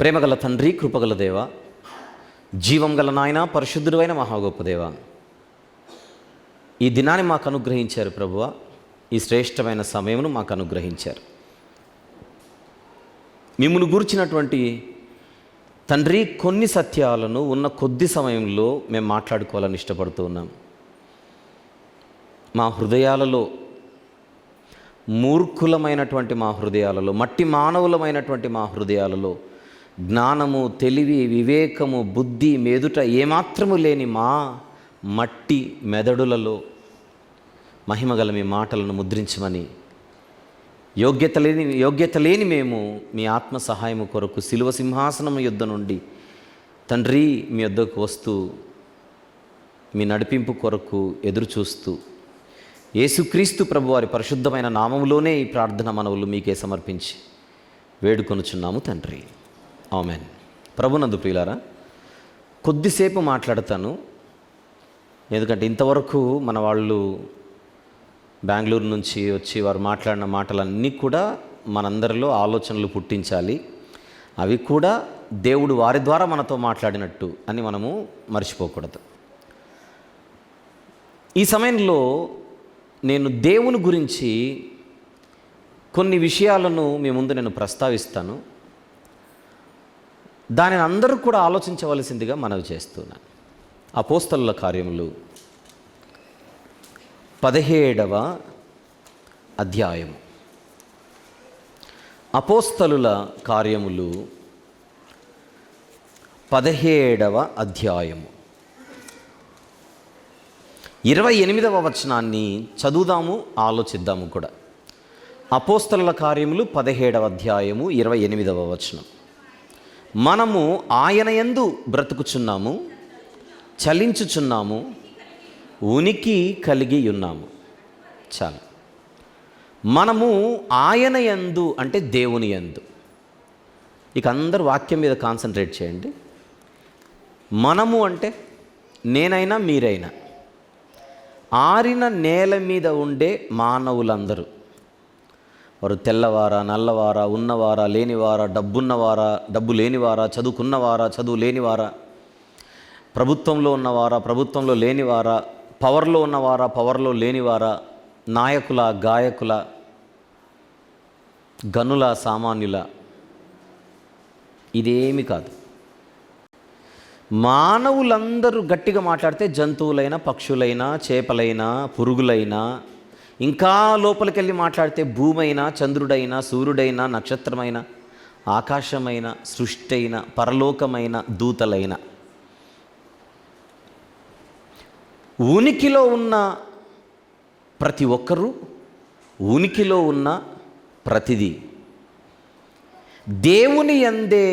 ప్రేమగల తండ్రి, కృపగల దేవ, జీవం గల నాయన, పరిశుద్ధుడు అయిన మహాగొప్ప దేవ, ఈ దినాన్ని మాకు అనుగ్రహించారు ప్రభువా. ఈ శ్రేష్టమైన సమయమును మాకు అనుగ్రహించారు. మిమ్మును గూర్చినటువంటి తండ్రి కొన్ని సత్యాలను ఉన్న కొద్ది సమయంలో మేము మాట్లాడుకోవాలని ఇష్టపడుతూ ఉన్నాం. మా హృదయాలలో, మూర్ఖులమైనటువంటి మా హృదయాలలో, మట్టి మానవులమైనటువంటి మా హృదయాలలో జ్ఞానము, తెలివి, వివేకము, బుద్ధి, మెదుట ఏమాత్రము లేని మా మట్టి మెదడులలో మహిమగల మీ మాటలను ముద్రించమని, యోగ్యత లేని మేము మీ ఆత్మ సహాయము కొరకు శిలువ సింహాసనం యొద్ద నుండి తండ్రి మీ యొద్దకు వస్తూ మీ నడిపింపు కొరకు ఎదురు చూస్తూ యేసుక్రీస్తు ప్రభువారి పరిశుద్ధమైన నామములోనే ఈ ప్రార్థన మనవులు మీకే సమర్పించి వేడుకొనుచున్నాము తండ్రి. ఆమెన్. ప్రభునందు ప్రియులారా, కొద్దిసేపు మాట్లాడతాను. ఎందుకంటే ఇంతవరకు మన వాళ్ళు బెంగళూరు నుంచి వచ్చి వారు మాట్లాడిన మాటలన్నీ కూడా మనందరిలో ఆలోచనలు పుట్టించాలి. అవి కూడా దేవుడు వారి ద్వారా మనతో మాట్లాడినట్టు అని మనము మర్చిపోకూడదు. ఈ సమయంలో నేను దేవుని గురించి కొన్ని విషయాలను మీ ముందు నేను ప్రస్తావిస్తాను. దానిని అందరూ కూడా ఆలోచించవలసిందిగా మనవి చేస్తున్నాను. అపోస్తలుల కార్యములు 17వ అధ్యాయము. అపోస్తలుల కార్యములు 17వ అధ్యాయము 28వ వచనాన్ని చదువుదాము, ఆలోచిద్దాము కూడా. అపోస్తలుల కార్యములు 17వ అధ్యాయము 28వ వచనం. మనము ఆయన యందు బ్రతుకుచున్నాము, చలించుచున్నాము, ఉనికి కలిగి ఉన్నాము. చాలు. మనము ఆయన యందు అంటే దేవుని యందు. ఇక అందరు వాక్యం మీద కాన్సన్ట్రేట్ చేయండి. మనము అంటే నేనైనా మీరైనా, ఆరిన నేల మీద ఉండే మానవులందరూ, వారు తెల్లవారా, నల్లవారా, ఉన్నవారా, లేనివారా, డబ్బున్నవారా, డబ్బు లేనివారా, చదువుకున్నవారా, చదువు లేనివారా, ప్రభుత్వంలో ఉన్నవారా, ప్రభుత్వంలో లేనివారా, పవర్లో ఉన్నవారా, పవర్లో లేనివారా, నాయకుల, గాయకుల, గనుల, సామాన్యుల, ఇదేమి కాదు. మానవులందరూ గట్టిగా మాట్లాడితే జంతువులైనా, పక్షులైనా, చేపలైనా, పురుగులైనా, ఇంకా లోపలికి వెళ్ళి మాట్లాడితే భూమి అయినా, చంద్రుడైనా, సూర్యుడైనా, నక్షత్రమైన, ఆకాశమైన, సృష్టి అయిన, పరలోకమైన, దూతలైన, ఉనికిలో ఉన్న ప్రతి ఒక్కరూ, ఉనికిలో ఉన్న ప్రతిదీ దేవుని యందే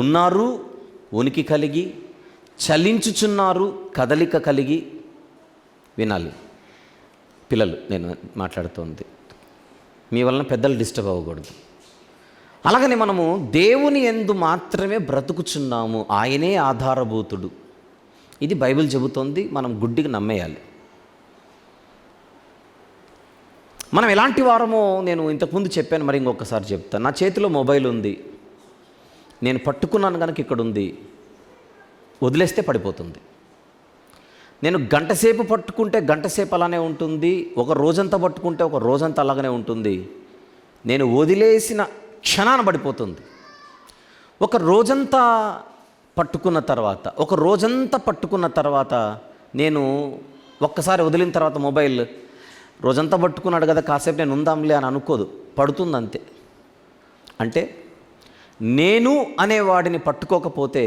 ఉన్నారు, ఉనికి కలిగి, చలించుచున్నారు, కదలిక కలిగి. వినాలి పిల్లలు, నేను మాట్లాడుతోంది మీ వలన పెద్దలు డిస్టర్బ్ అవ్వకూడదు. అలాగని మనము దేవుని యందు మాత్రమే బ్రతుకుచున్నాము, ఆయనే ఆధారభూతుడు. ఇది బైబిల్ చెబుతోంది, మనం గుడ్డిగా నమ్మేయాలి. మనం ఎలాంటి వారమో నేను ఇంతకుముందు చెప్పాను, మరి ఇంకొకసారి చెప్తాను. నా చేతిలో మొబైల్ ఉంది, నేను పట్టుకున్నాను కనుక ఇక్కడ ఉంది, వదిలేస్తే పడిపోతుంది. నేను గంటసేపు పట్టుకుంటే గంటసేపు అలానే ఉంటుంది, ఒక రోజంతా పట్టుకుంటే ఒక రోజంతా అలాగనే ఉంటుంది. నేను వదిలేసిన క్షణాన పడిపోతుంది. ఒక రోజంతా పట్టుకున్న తర్వాత నేను ఒక్కసారి వదిలిన తర్వాత మొబైల్, రోజంతా పట్టుకున్నాడు కదా కాసేపు నేను ఉందాంలే అని అనుకోదు, పడుతుంది అంతే. అంటే నేను అనేవాడిని పట్టుకోకపోతే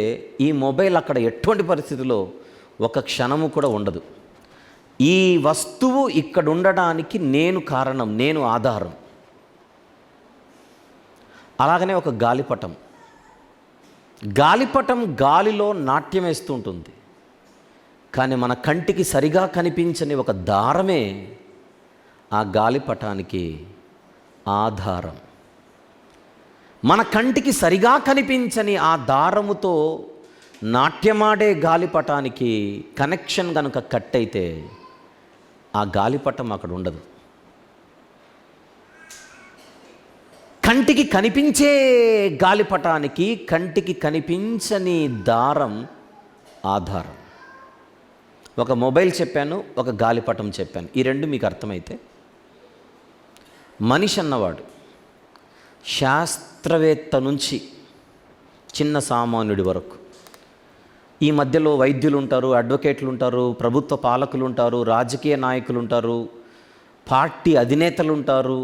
ఈ మొబైల్ అక్కడ ఎటువంటి పరిస్థితిలో ఒక క్షణము కూడా ఉండదు. ఈ వస్తువు ఇక్కడ ఉండడానికి నేను కారణం, నేను ఆధారం. అలాగనే ఒక గాలిపటం గాలిలో నాట్యం వేస్తూ ఉంటుంది. కానీ మన కంటికి సరిగా కనిపించని ఒక దారమే ఆ గాలిపటానికి ఆధారం. మన కంటికి సరిగా కనిపించని ఆ దారముతో నాట్యమాడే గాలిపటానికి కనెక్షన్ కనుక కట్ అయితే ఆ గాలిపటం అక్కడ ఉండదు. కంటికి కనిపించే గాలిపటానికి కంటికి కనిపించని దారం ఆధారం. ఒక మొబైల్ చెప్పాను, ఒక గాలిపటం చెప్పాను. ఈ రెండు మీకు అర్థమైతే, మనిషి అన్నవాడు శాస్త్రవేత్త నుంచి చిన్న సామాన్యుడి వరకు, ఈ మధ్యలో వైద్యులు ఉంటారు, అడ్వకేట్లు ఉంటారు, ప్రభుత్వ పాలకులు ఉంటారు, రాజకీయ నాయకులు ఉంటారు, పార్టీ అధినేతలు ఉంటారు,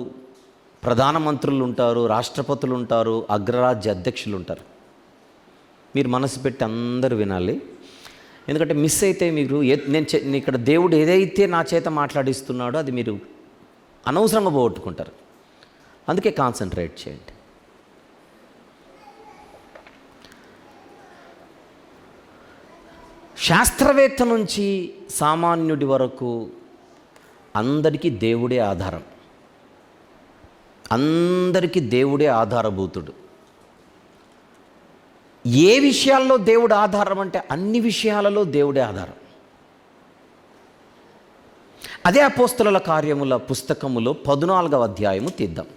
ప్రధానమంత్రులు ఉంటారు, రాష్ట్రపతులు ఉంటారు, అగ్రరాజ్య అధ్యక్షులు ఉంటారు. మీరు మనసు పెట్టి అందరూ వినాలి. ఎందుకంటే మిస్ అయితే మీరు నేను ఇక్కడ దేవుడు ఏదైతే నా చేత మాట్లాడిస్తున్నాడో అది మీరు అనవసరంగా పోగొట్టుకుంటారు. అందుకే కాన్సన్ట్రేట్ చేయండి. శాస్త్రవేత్త నుంచి సామాన్యుడి వరకు అందరికీ దేవుడే ఆధారం, అందరికీ దేవుడే ఆధారభూతుడు. ఏ విషయాల్లో దేవుడు ఆధారం అంటే అన్ని విషయాలలో దేవుడే ఆధారం. అదే అపోస్తలుల కార్యముల పుస్తకములో 14వ అధ్యాయము తీద్దాం.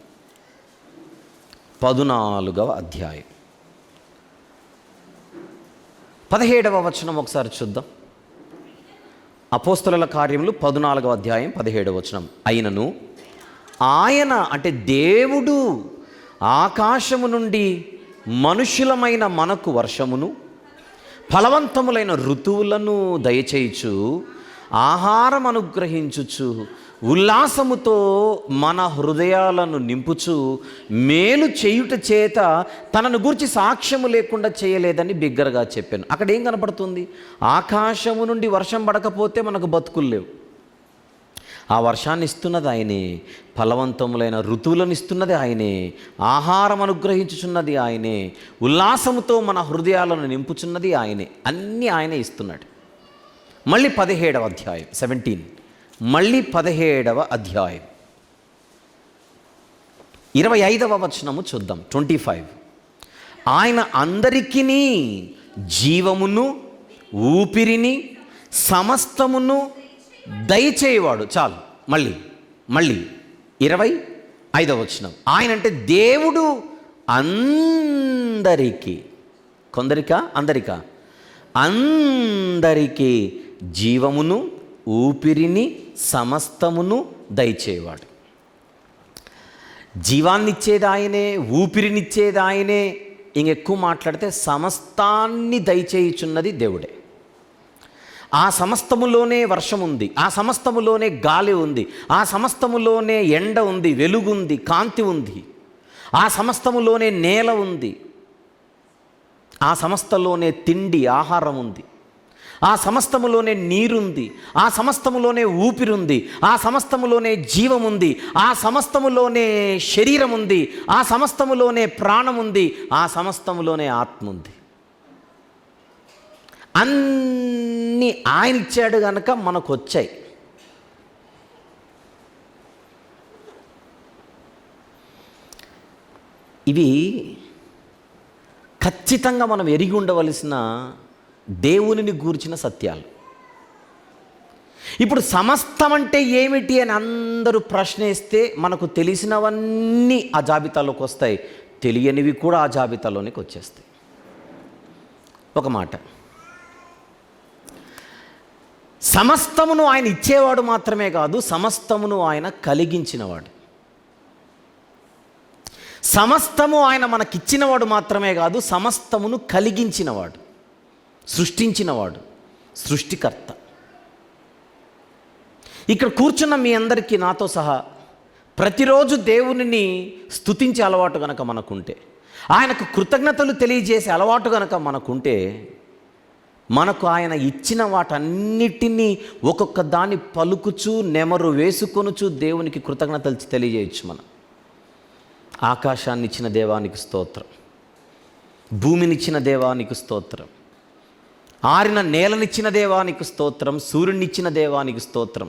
14వ అధ్యాయం 17వ వచనం ఒకసారి చూద్దాం. అపోస్తలుల కార్యములు 14వ అధ్యాయం 17వ వచనం. అయినను ఆయన అంటే దేవుడు ఆకాశము నుండి మనుషులమైన మనకు వర్షమును ఫలవంతములైన ఋతువులను దయచేయుచు ఆహారం అనుగ్రహించుచు ఉల్లాసముతో మన హృదయాలను నింపుచు మేలు చేయుట చేత తనను గూర్చి సాక్ష్యము లేకుండా చేయలేదని బిగ్గరగా చెప్పాను. అక్కడ ఏం కనపడుతుంది? ఆకాశము నుండి వర్షం పడకపోతే మనకు బతుకులు లేవు. ఆ వర్షాన్ని ఇస్తున్నది ఆయనే, ఫలవంతములైన ఋతువులను ఇస్తున్నది ఆయనే, ఆహారం అనుగ్రహించుచున్నది ఆయనే, ఉల్లాసముతో మన హృదయాలను నింపుచున్నది ఆయనే. అన్నీ ఆయనే ఇస్తున్నాడు. మళ్ళీ 17వ అధ్యాయం 17, మళ్ళీ 17వ అధ్యాయం 25వ వచనము చూద్దాం. 25. ఆయన అందరికీ జీవమును ఊపిరిని సమస్తమును దయచేయవాడు. చాలు. మళ్ళీ 25వ వచనం. ఆయన అంటే దేవుడు అందరికీ, కొందరికా అందరికా, అందరికీ జీవమును ఊపిరిని సమస్తమును దయచేవాడు. జీవాన్నిచ్చేది ఆయనే, ఊపిరినిచ్చేది ఆయనే. ఇంకెక్కువ మాట్లాడితే సమస్తాన్ని దయచేయుచున్నది దేవుడే. ఆ సమస్తములోనే వర్షం ఉంది, ఆ సమస్తములోనే గాలి ఉంది, ఆ సమస్తములోనే ఎండ ఉంది, వెలుగుంది, కాంతి ఉంది, ఆ సమస్తములోనే నేల ఉంది, ఆ సమస్తలోనే తిండి ఆహారం ఉంది, ఆ సమస్తములోనే నీరుంది, ఆ సమస్తములోనే ఊపిరుంది, ఆ సమస్తములోనే జీవం ఉంది, ఆ సమస్తములోనే శరీరం ఉంది, ఆ సమస్తములోనే ప్రాణం ఉంది, ఆ సమస్తములోనే ఆత్మ ఉంది. అన్నీ ఆయన ఇచ్చాడు కనుక మనకు వచ్చాయి. ఇవి ఖచ్చితంగా మనం ఎరిగి ఉండవలసిన దేవునిని గూర్చిన సత్యాలు. ఇప్పుడు సమస్తం అంటే ఏమిటి అని అందరూ ప్రశ్నిస్తే మనకు తెలిసినవన్నీ ఆ జాబితాలోకి వస్తాయి, తెలియనివి కూడా ఆ జాబితాలోనికి వచ్చేస్తాయి. ఒక మాట, సమస్తమును ఆయన ఇచ్చేవాడు మాత్రమే కాదు, సమస్తమును ఆయన కలిగించినవాడు. సమస్తము ఆయన మనకిచ్చినవాడు మాత్రమే కాదు, సమస్తమును కలిగించినవాడు, సృష్టించినవాడు, సృష్టికర్త. ఇక్కడ కూర్చున్న మీ అందరికీ నాతో సహా ప్రతిరోజు దేవునిని స్తుతించే అలవాటు గనక మనకుంటే, ఆయనకు కృతజ్ఞతలు తెలియజేసే అలవాటు గనక మనకుంటే, మనకు ఆయన ఇచ్చిన వాటన్నిటినీ ఒక్కొక్క దాన్ని పలుకుచూ నెమరు వేసుకొనుచు దేవునికి కృతజ్ఞతలు తెలియజేయచ్చు. మనం ఆకాశాన్ని ఇచ్చిన దేవానికి స్తోత్రం, భూమినిచ్చిన దేవానికి స్తోత్రం, ఆరిన నేలనిచ్చిన దేవానికి స్తోత్రం, సూర్యునిచ్చిన దేవానికి స్తోత్రం,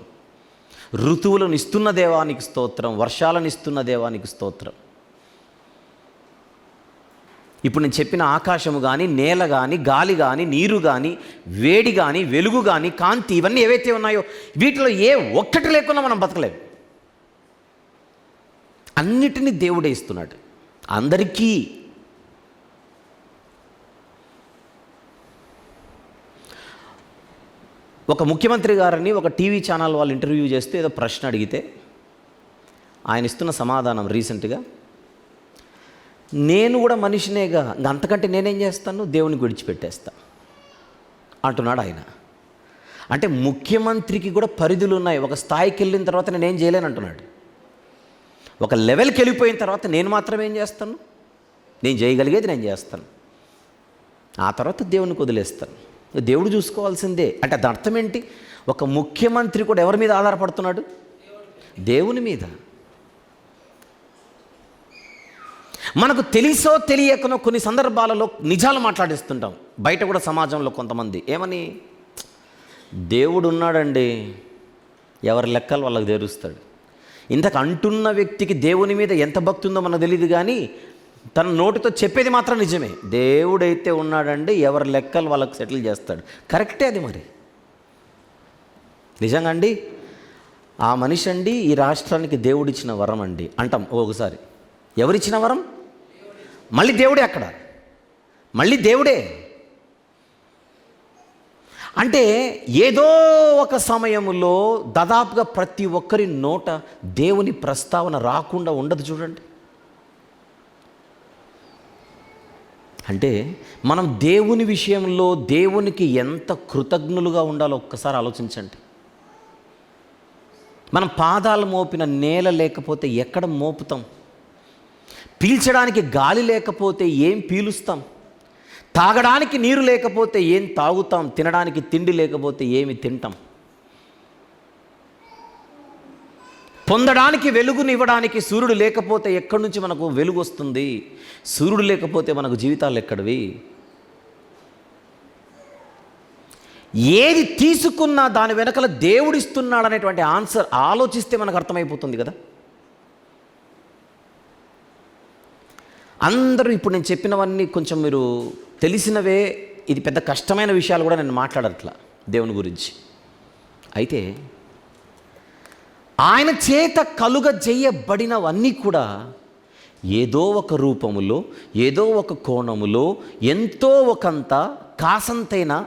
ఋతువులను ఇస్తున్న దేవానికి స్తోత్రం, వర్షాలను ఇస్తున్న దేవానికి స్తోత్రం. ఇప్పుడు నేను చెప్పిన ఆకాశము కానీ, నేల కానీ, గాలి కానీ, నీరు కానీ, వేడి కానీ, వెలుగు కానీ, కాంతి, ఇవన్నీ ఏవైతే ఉన్నాయో వీటిలో ఏ ఒక్కటి లేకుండా మనం బతకలేము. అన్నిటినీ దేవుడే ఇస్తున్నాడు. అందరికీ. ఒక ముఖ్యమంత్రి గారిని ఒక టీవీ ఛానల్ వాళ్ళు ఇంటర్వ్యూ చేస్తే ఏదో ప్రశ్న అడిగితే ఆయన ఇస్తున్న సమాధానం రీసెంట్గా, నేను కూడా మనిషినేగా, అంతకంటే నేనేం చేస్తాను, దేవుని విడిచిపెట్టేస్తా అంటున్నాడు ఆయన. అంటే ముఖ్యమంత్రికి కూడా పరిధులు ఉన్నాయి. ఒక స్థాయికి వెళ్ళిన తర్వాత నేనేం చేయలేను అంటున్నాడు. ఒక లెవెల్కి వెళ్ళిపోయిన తర్వాత నేను మాత్రం ఏం చేస్తాను, నేను చేయగలిగేది నేను చేస్తాను, ఆ తర్వాత దేవునికి వదిలేస్తాను, దేవుడు చూసుకోవాల్సిందే. అంటే అది అర్థం ఏంటి? ఒక ముఖ్యమంత్రి కూడా ఎవరి మీద ఆధారపడుతున్నాడు? దేవుని మీద. మనకు తెలిసో తెలియకనో కొన్ని సందర్భాలలో నిజాలు మాట్లాడిస్తుంటాం. బయట కూడా సమాజంలో కొంతమంది ఏమని, దేవుడు ఉన్నాడండి, ఎవరి లెక్కలు వాళ్ళకి తెరుస్తాడు. ఇంతకు అంటున్న వ్యక్తికి దేవుని మీద ఎంత భక్తి ఉందో మనకు తెలియదు, కానీ తన నోటితో చెప్పేది మాత్రం నిజమే. దేవుడైతే ఉన్నాడండి, ఎవరి లెక్కలు వాళ్ళకు సెటిల్ చేస్తాడు. కరెక్టే అది. మరి నిజంగా అండి, ఆ మనిషి అండి ఈ రాష్ట్రానికి దేవుడిచ్చిన వరం అండి అంటాం ఒకసారి. ఎవరిచ్చిన వరం? మళ్ళీ దేవుడే. అక్కడ మళ్ళీ దేవుడే. అంటే ఏదో ఒక సమయంలో దాదాపుగా ప్రతి ఒక్కరి నోట దేవుని ప్రస్తావన రాకుండా ఉండదు. చూడండి, అంటే మనం దేవుని విషయంలో దేవునికి ఎంత కృతజ్ఞులుగా ఉండాలో ఒక్కసారి ఆలోచించండి. మనం పాదాలు మోపిన నేల లేకపోతే ఎక్కడ మోపుతాం? పీల్చడానికి గాలి లేకపోతే ఏం పీలుస్తాం? తాగడానికి నీరు లేకపోతే ఏం తాగుతాం? తినడానికి తిండి లేకపోతే ఏమి తింటాం? పొందడానికి వెలుగునివ్వడానికి సూర్యుడు లేకపోతే ఎక్కడి నుంచి మనకు వెలుగు వస్తుంది? సూర్యుడు లేకపోతే మనకు జీవితాలు ఎక్కడివి? ఏది తీసుకున్నా దాని వెనకల దేవుడిస్తున్నాడు అనేటువంటి ఆన్సర్ ఆలోచిస్తే మనకు అర్థమైపోతుంది కదా. అందరూ ఇప్పుడు నేను చెప్పినవన్నీ కొంచెం మీరు తెలిసినవే. ఇది పెద్ద కష్టమైన విషయాలు కూడా నేను మాట్లాడట్లా దేవుని గురించి. అయితే ఆయన చేత కలుగజేయబడినవన్నీ కూడా ఏదో ఒక రూపములో, ఏదో ఒక కోణములో, ఎంతో ఒకంత కాసంతైనా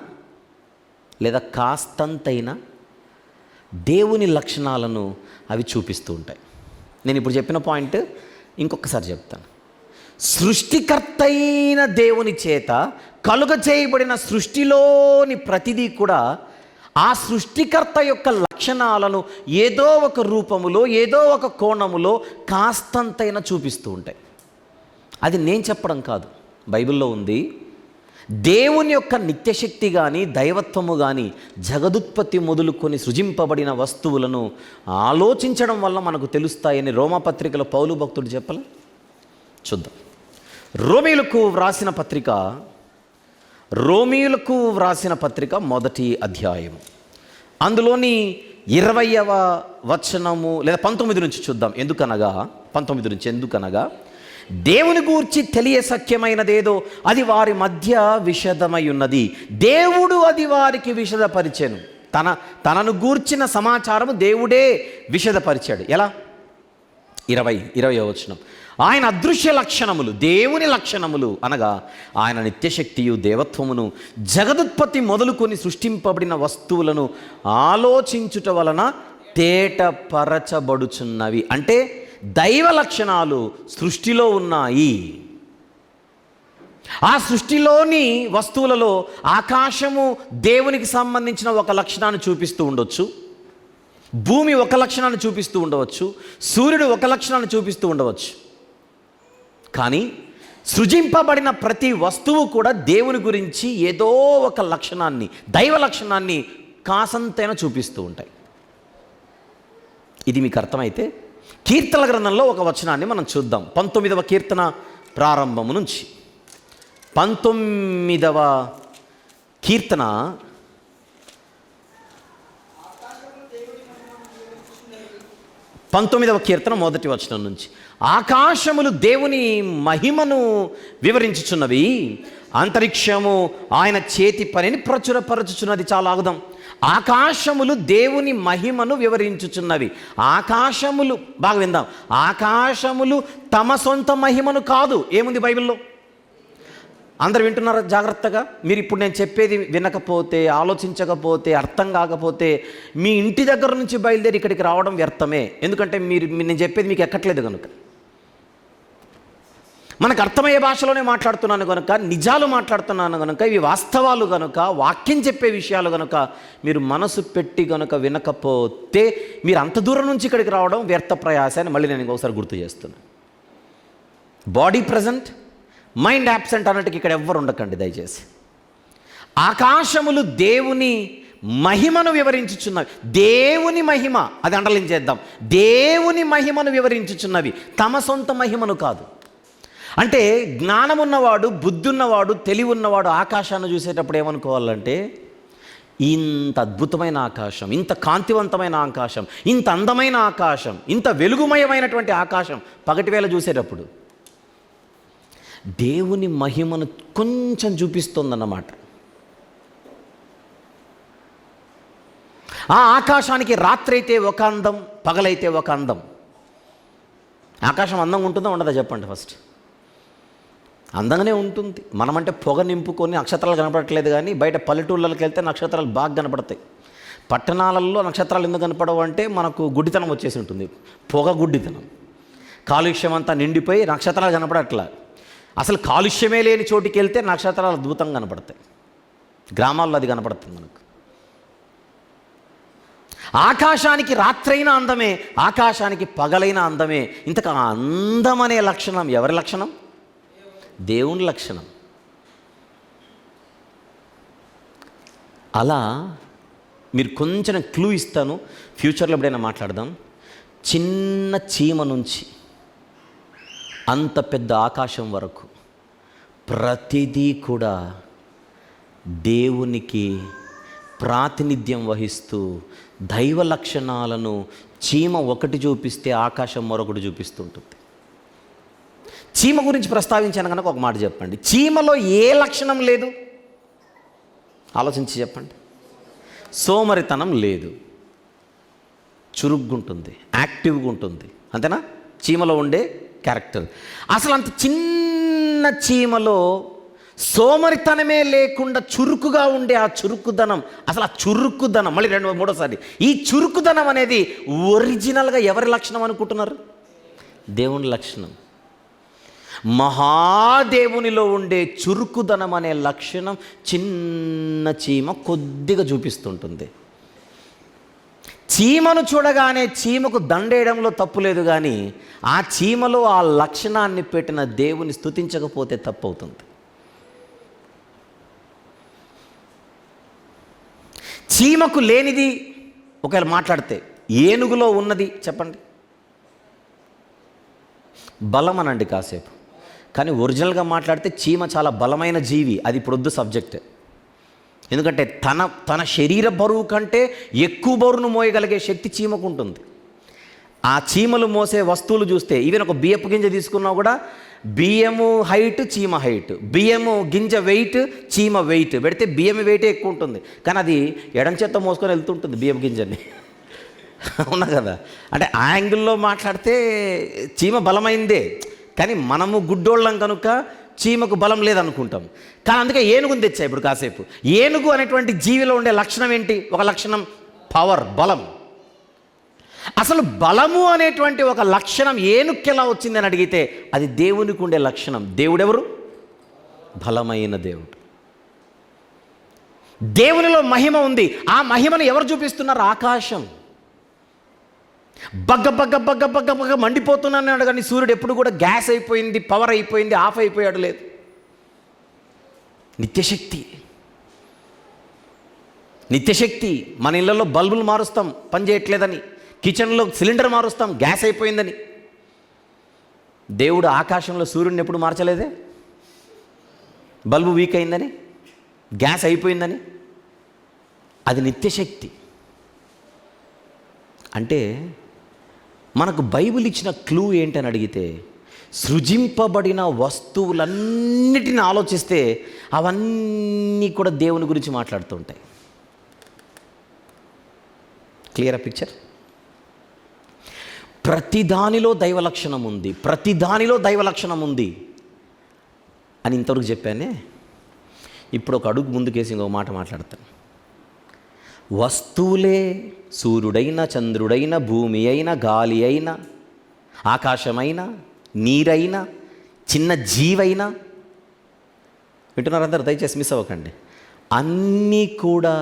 లేదా కాస్తంతైనా దేవుని లక్షణాలను అవి చూపిస్తూ ఉంటాయి. నేను ఇప్పుడు చెప్పిన పాయింట్ ఇంకొకసారి చెప్తాను. సృష్టికర్త అయిన దేవుని చేత కలుగజేయబడిన సృష్టిలోని ప్రతిదీ కూడా ఆ సృష్టికర్త యొక్క లక్షణాలను ఏదో ఒక రూపములో, ఏదో ఒక కోణములో కాస్తంతైనా చూపిస్తూ ఉంటాయి. అది నేను చెప్పడం కాదు, బైబిల్లో ఉంది. దేవుని యొక్క నిత్యశక్తి కానీ దైవత్వము కానీ జగదుత్పత్తి మొదలుకొని సృజింపబడిన వస్తువులను ఆలోచించడం వల్ల మనకు తెలుస్తాయని రోమాపత్రికలో పౌలు భక్తుడు చెప్పలే. చూద్దాం. రోమీయులకు వ్రాసిన పత్రిక మొదటి అధ్యాయము, అందులోని 20వ వచనము లేదా 19 నుంచి చూద్దాం. ఎందుకనగా దేవుని గూర్చి తెలియ సఖ్యమైనదేదో అది వారి మధ్య విషదమై ఉన్నది, దేవుడు అది వారికి విషదపరిచెను. తనను గూర్చిన సమాచారము దేవుడే విషదపరిచాడు. ఎలా? 20వ వచనం, ఆయన అదృశ్య లక్షణములు, దేవుని లక్షణములు అనగా ఆయన నిత్యశక్తియు దేవత్వమును జగదుత్పత్తి మొదలుకొని సృష్టింపబడిన వస్తువులను ఆలోచించుట వలన తేటపరచబడుచున్నవి. అంటే దైవ లక్షణాలు సృష్టిలో ఉన్నాయి. ఆ సృష్టిలోని వస్తువులలో ఆకాశము దేవునికి సంబంధించిన ఒక లక్షణాన్ని చూపిస్తూ ఉండొచ్చు, భూమి ఒక లక్షణాన్ని చూపిస్తూ ఉండవచ్చు, సూర్యుడు ఒక లక్షణాన్ని చూపిస్తూ ఉండవచ్చు. కానీ సృజింపబడిన ప్రతి వస్తువు కూడా దేవుని గురించి ఏదో ఒక లక్షణాన్ని, దైవ లక్షణాన్ని కాసంతైనా చూపిస్తూ ఉంటాయి. ఇది మీకు అర్థమైతే కీర్తనల గ్రంథంలో ఒక వచనాన్ని మనం చూద్దాం. 19వ కీర్తన ప్రారంభము నుంచి 19వ కీర్తన 19వ కీర్తన 1వ వచనం నుంచి, ఆకాశములు దేవుని మహిమను వివరించుచున్నవి, అంతరిక్షము ఆయన చేతి పనిని ప్రచురపరచుచున్నది. చాలా ఆగుదాం. ఆకాశములు దేవుని మహిమను వివరించుచున్నవి. ఆకాశములు, బాగా విందాం, ఆకాశములు తమ సొంత మహిమను కాదు. ఏముంది బైబిల్లో? అందరు వింటున్నారా జాగ్రత్తగా? మీరు ఇప్పుడు నేను చెప్పేది వినకపోతే, ఆలోచించకపోతే, అర్థం కాకపోతే మీ ఇంటి దగ్గర నుంచి బయలుదేరి ఇక్కడికి రావడం వ్యర్థమే. ఎందుకంటే నేను చెప్పేది మీకు ఎక్కట్లేదు కనుక. మనకు అర్థమయ్యే భాషలోనే మాట్లాడుతున్నాను కనుక, నిజాలు మాట్లాడుతున్నాను కనుక, ఇవి వాస్తవాలు కనుక, వాక్యం చెప్పే విషయాలు కనుక మీరు మనసు పెట్టి కనుక వినకపోతే మీరు అంత దూరం నుంచి ఇక్కడికి రావడం వ్యర్థ ప్రయాస అని మళ్ళీ నేను ఇంకొకసారి గుర్తు చేస్తున్నాను. బాడీ ప్రజెంట్, మైండ్ యాబ్సెంట్ అన్నట్టుకి ఇక్కడ ఎవ్వరు ఉండకండి దయచేసి. ఆకాశములు దేవుని మహిమను వివరించుచున్నవి. దేవుని మహిమ, అది అండర్లైన్ చేద్దాం. దేవుని మహిమను వివరించుచున్నవి, తమ సొంత మహిమను కాదు. అంటే జ్ఞానం ఉన్నవాడు, బుద్ధి ఉన్నవాడు, తెలివి ఉన్నవాడు ఆకాశాన్ని చూసేటప్పుడు ఏమనుకోవాలంటే, ఇంత అద్భుతమైన ఆకాశం, ఇంత కాంతివంతమైన ఆకాశం, ఇంత అందమైన ఆకాశం, ఇంత వెలుగుమయమైనటువంటి ఆకాశం పగటివేళ చూసేటప్పుడు దేవుని మహిమను కొంచెం చూపిస్తోందన్నమాట. ఆ ఆకాశానికి రాత్రి అయితే ఒక అందం, పగలైతే ఒక అందం. ఆకాశం అందంగా ఉంటుందా ఉండదా చెప్పండి? ఫస్ట్ అందంగానే ఉంటుంది. మనమంటే పొగ నింపుకొని నక్షత్రాలు కనపడట్లేదు, కానీ బయట పల్లెటూళ్ళకి వెళ్తే నక్షత్రాలు బాగా కనపడతాయి. పట్టణాలలో నక్షత్రాలు ఎందుకు కనపడవు అంటే మనకు గుడ్డితనం వచ్చేసి ఉంటుంది, పొగ గుడ్డితనం. కాలుష్యం అంతా నిండిపోయి నక్షత్రాలు కనపడట్లా. అసలు కాలుష్యమే లేని చోటికి వెళ్తే నక్షత్రాలు అద్భుతంగా కనపడతాయి. గ్రామాల్లో అది కనపడుతుంది మనకు. ఆకాశానికి రాత్రైన అందమే, ఆకాశానికి పగలైన అందమే. ఇంతకు అందం అనే లక్షణం ఎవరి లక్షణం? దేవుని లక్షణం. అలా మీరు కొంచెం క్లూ ఇస్తాను, ఫ్యూచర్లో ఎప్పుడైనా మాట్లాడదాం. చిన్న చీమ నుంచి అంత పెద్ద ఆకాశం వరకు ప్రతిదీ కూడా దేవునికి ప్రాతినిధ్యం వహిస్తూ దైవ లక్షణాలను చీమ ఒకటి చూపిస్తే ఆకాశం మరొకటి చూపిస్తుంటుంది. చీమ గురించి ప్రస్తావించాను కనుక ఒక మాట చెప్పండి. చీమలో ఏ లక్షణం లేదు? ఆలోచించి చెప్పండి. సోమరితనం లేదు, చురుగ్గుంటుంది, యాక్టివ్గా ఉంటుంది. అంతేనా చీమలో ఉండే క్యారెక్టర్? అసలు అంత చిన్న చీమలో సోమరితనమే లేకుండా చురుకుగా ఉండే ఆ చురుకుదనం, అసలు ఆ చురుకుదనం, మళ్ళీ మూడోసారి, ఈ చురుకుదనం అనేది ఒరిజినల్గా ఎవరి లక్షణం అనుకుంటున్నారు? దేవుని లక్షణం. మహాదేవునిలో ఉండే చురుకుదనం అనే లక్షణం చిన్న చీమ కొద్దిగా చూపిస్తుంటుంది. చీమను చూడగానే చీమకు దండేయడంలో తప్పు లేదు, కానీ ఆ చీమలో ఆ లక్షణాన్ని పెట్టిన దేవుని స్తుతించకపోతే తప్పు అవుతుంది. చీమకు లేనిది ఒకవేళ మాట్లాడితే ఏనుగులో ఉన్నది చెప్పండి. బలం అనండి కాసేపు, కానీ ఒరిజినల్గా మాట్లాడితే చీమ చాలా బలమైన జీవి. అది ఇప్పుడు వద్దు సబ్జెక్ట్. ఎందుకంటే తన శరీర బరువు కంటే ఎక్కువ బరువును మోయగలిగే శక్తి చీమకు ఉంటుంది. ఆ చీమలు మోసే వస్తువులు చూస్తే, ఈవెన్ ఒక బియ్యపు గింజ తీసుకున్నా కూడా బియ్యము హైట్, చీమ హైట్, బియ్యము గింజ వెయిట్, చీమ వెయిట్ పెడితే బియ్యం వెయిటే ఎక్కువ ఉంటుంది, కానీ అది ఎడం చేత్తో మోసుకొని వెళ్తుంటుంది బియ్యపు గింజని. అవునా కదా? అంటే ఆ యాంగిల్లో మాట్లాడితే చీమ బలమైందే, కానీ మనము గుడ్డోళ్ళం కనుక చీమకు బలం లేదనుకుంటాం. కానీ అందుకే ఏనుగుని తెచ్చా ఇప్పుడు కాసేపు. ఏనుగు అనేటువంటి జీవిలో ఉండే లక్షణం ఏంటి? ఒక లక్షణం పవర్, బలం. అసలు బలము అనేటువంటి ఒక లక్షణం ఏనుగుకి ఎలా వచ్చిందని అడిగితే అది దేవునికి ఉండే లక్షణం. దేవుడెవరు? బలమైన దేవుడు. దేవునిలో మహిమ ఉంది. ఆ మహిమను ఎవరు చూపిస్తున్నారు? ఆకాశం. బగ్గ బగ్గ బగ్గ బగ్గ బగ్గ మండిపోతున్నాడు, కానీ సూర్యుడు ఎప్పుడు కూడా గ్యాస్ అయిపోయింది, పవర్ అయిపోయింది, ఆఫ్ అయిపోయాడు లేదు. నిత్యశక్తి. నిత్యశక్తి. మన ఇళ్లలో బల్బులు మారుస్తాం పని చేయట్లేదని, కిచెన్లో సిలిండర్ మారుస్తాం గ్యాస్ అయిపోయిందని. దేవుడు ఆకాశంలో సూర్యుడిని ఎప్పుడు మార్చలేదే? బల్బు వీక్ అయిందని, గ్యాస్ అయిపోయిందని. అది నిత్యశక్తి. అంటే మనకు బైబిల్ ఇచ్చిన క్లూ ఏంటని అడిగితే, సృజింపబడిన వస్తువులన్నిటిని ఆలోచిస్తే అవన్నీ కూడా దేవుని గురించి మాట్లాడుతూ ఉంటాయి. Clear picture? ప్రతి దానిలో దైవ లక్షణం ఉంది, ప్రతి దానిలో దైవ లక్షణం ఉంది అని ఇంతవరకు చెప్పానే. ఇప్పుడు ఒక అడుగు ముందుకేసి ఇంకో మాట మాట్లాడతాను. వస్తువులే, సూర్యుడైన, చంద్రుడైన, భూమి అయినా, గాలి అయినా, ఆకాశమైనా, నీరైనా, చిన్న జీవైనా, వింటున్నారు అందరు? దయచేసి మిస్ అవ్వకండి. అన్నీ కూడా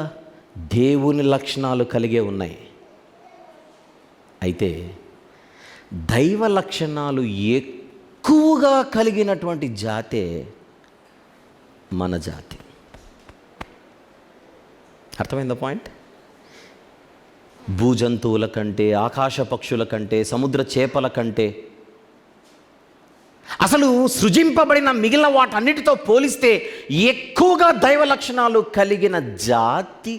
దేవుని లక్షణాలు కలిగే ఉన్నాయి. అయితే దైవ లక్షణాలు ఎక్కువగా కలిగినటువంటి జాతే మన జాతి. అర్థమైందా పాయింట్? భూజంతువుల కంటే, ఆకాశ పక్షుల కంటే, సముద్ర చేపల కంటే, అసలు సృజింపబడిన మిగిలిన వాటన్నిటితో పోలిస్తే ఎక్కువగా దైవ లక్షణాలు కలిగిన జాతి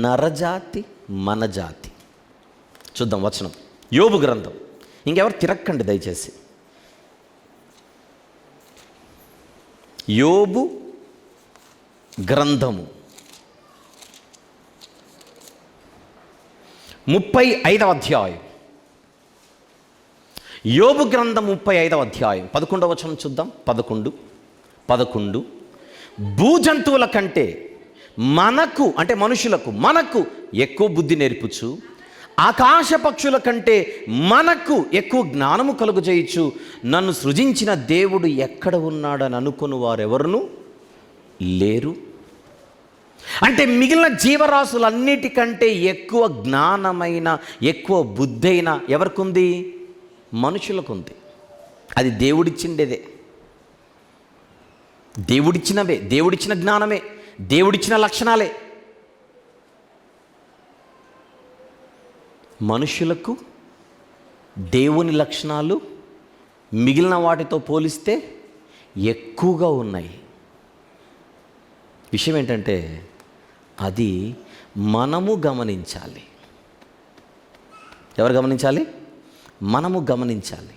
నరజాతి, మన జాతి. చూద్దాం వచనం, యోబు గ్రంథం. ఇంకెవరు తిరక్కండి దయచేసి. యోబు గ్రంథము 35వ అధ్యాయం. యోబు గ్రంథం 35వ అధ్యాయం 11వ వచనం చూద్దాం. 11 భూజంతువుల కంటే మనకు, అంటే మనుషులకు, మనకు ఎక్కువ బుద్ధి నేర్పుచు, ఆకాశ పక్షుల కంటే మనకు ఎక్కువ జ్ఞానము కలుగు చేయొచ్చు. నన్ను సృజించిన దేవుడు ఎక్కడ ఉన్నాడని అనుకుని వారెవరునూ లేరు. అంటే మిగిలిన జీవరాశులన్నిటికంటే ఎక్కువ జ్ఞానమైన, ఎక్కువ బుద్ధైన ఎవరికి ఉంది? మనుషులకు ఉంది. అది దేవుడిచ్చిండేదే, దేవుడిచ్చినవే, దేవుడిచ్చిన జ్ఞానమే, దేవుడిచ్చిన లక్షణాలే. మనుషులకు దేవుని లక్షణాలు మిగిలిన వాటితో పోలిస్తే ఎక్కువగా ఉన్నాయి. విషయం ఏంటంటే అది మనము గమనించాలి. ఎవరు గమనించాలి? మనము గమనించాలి.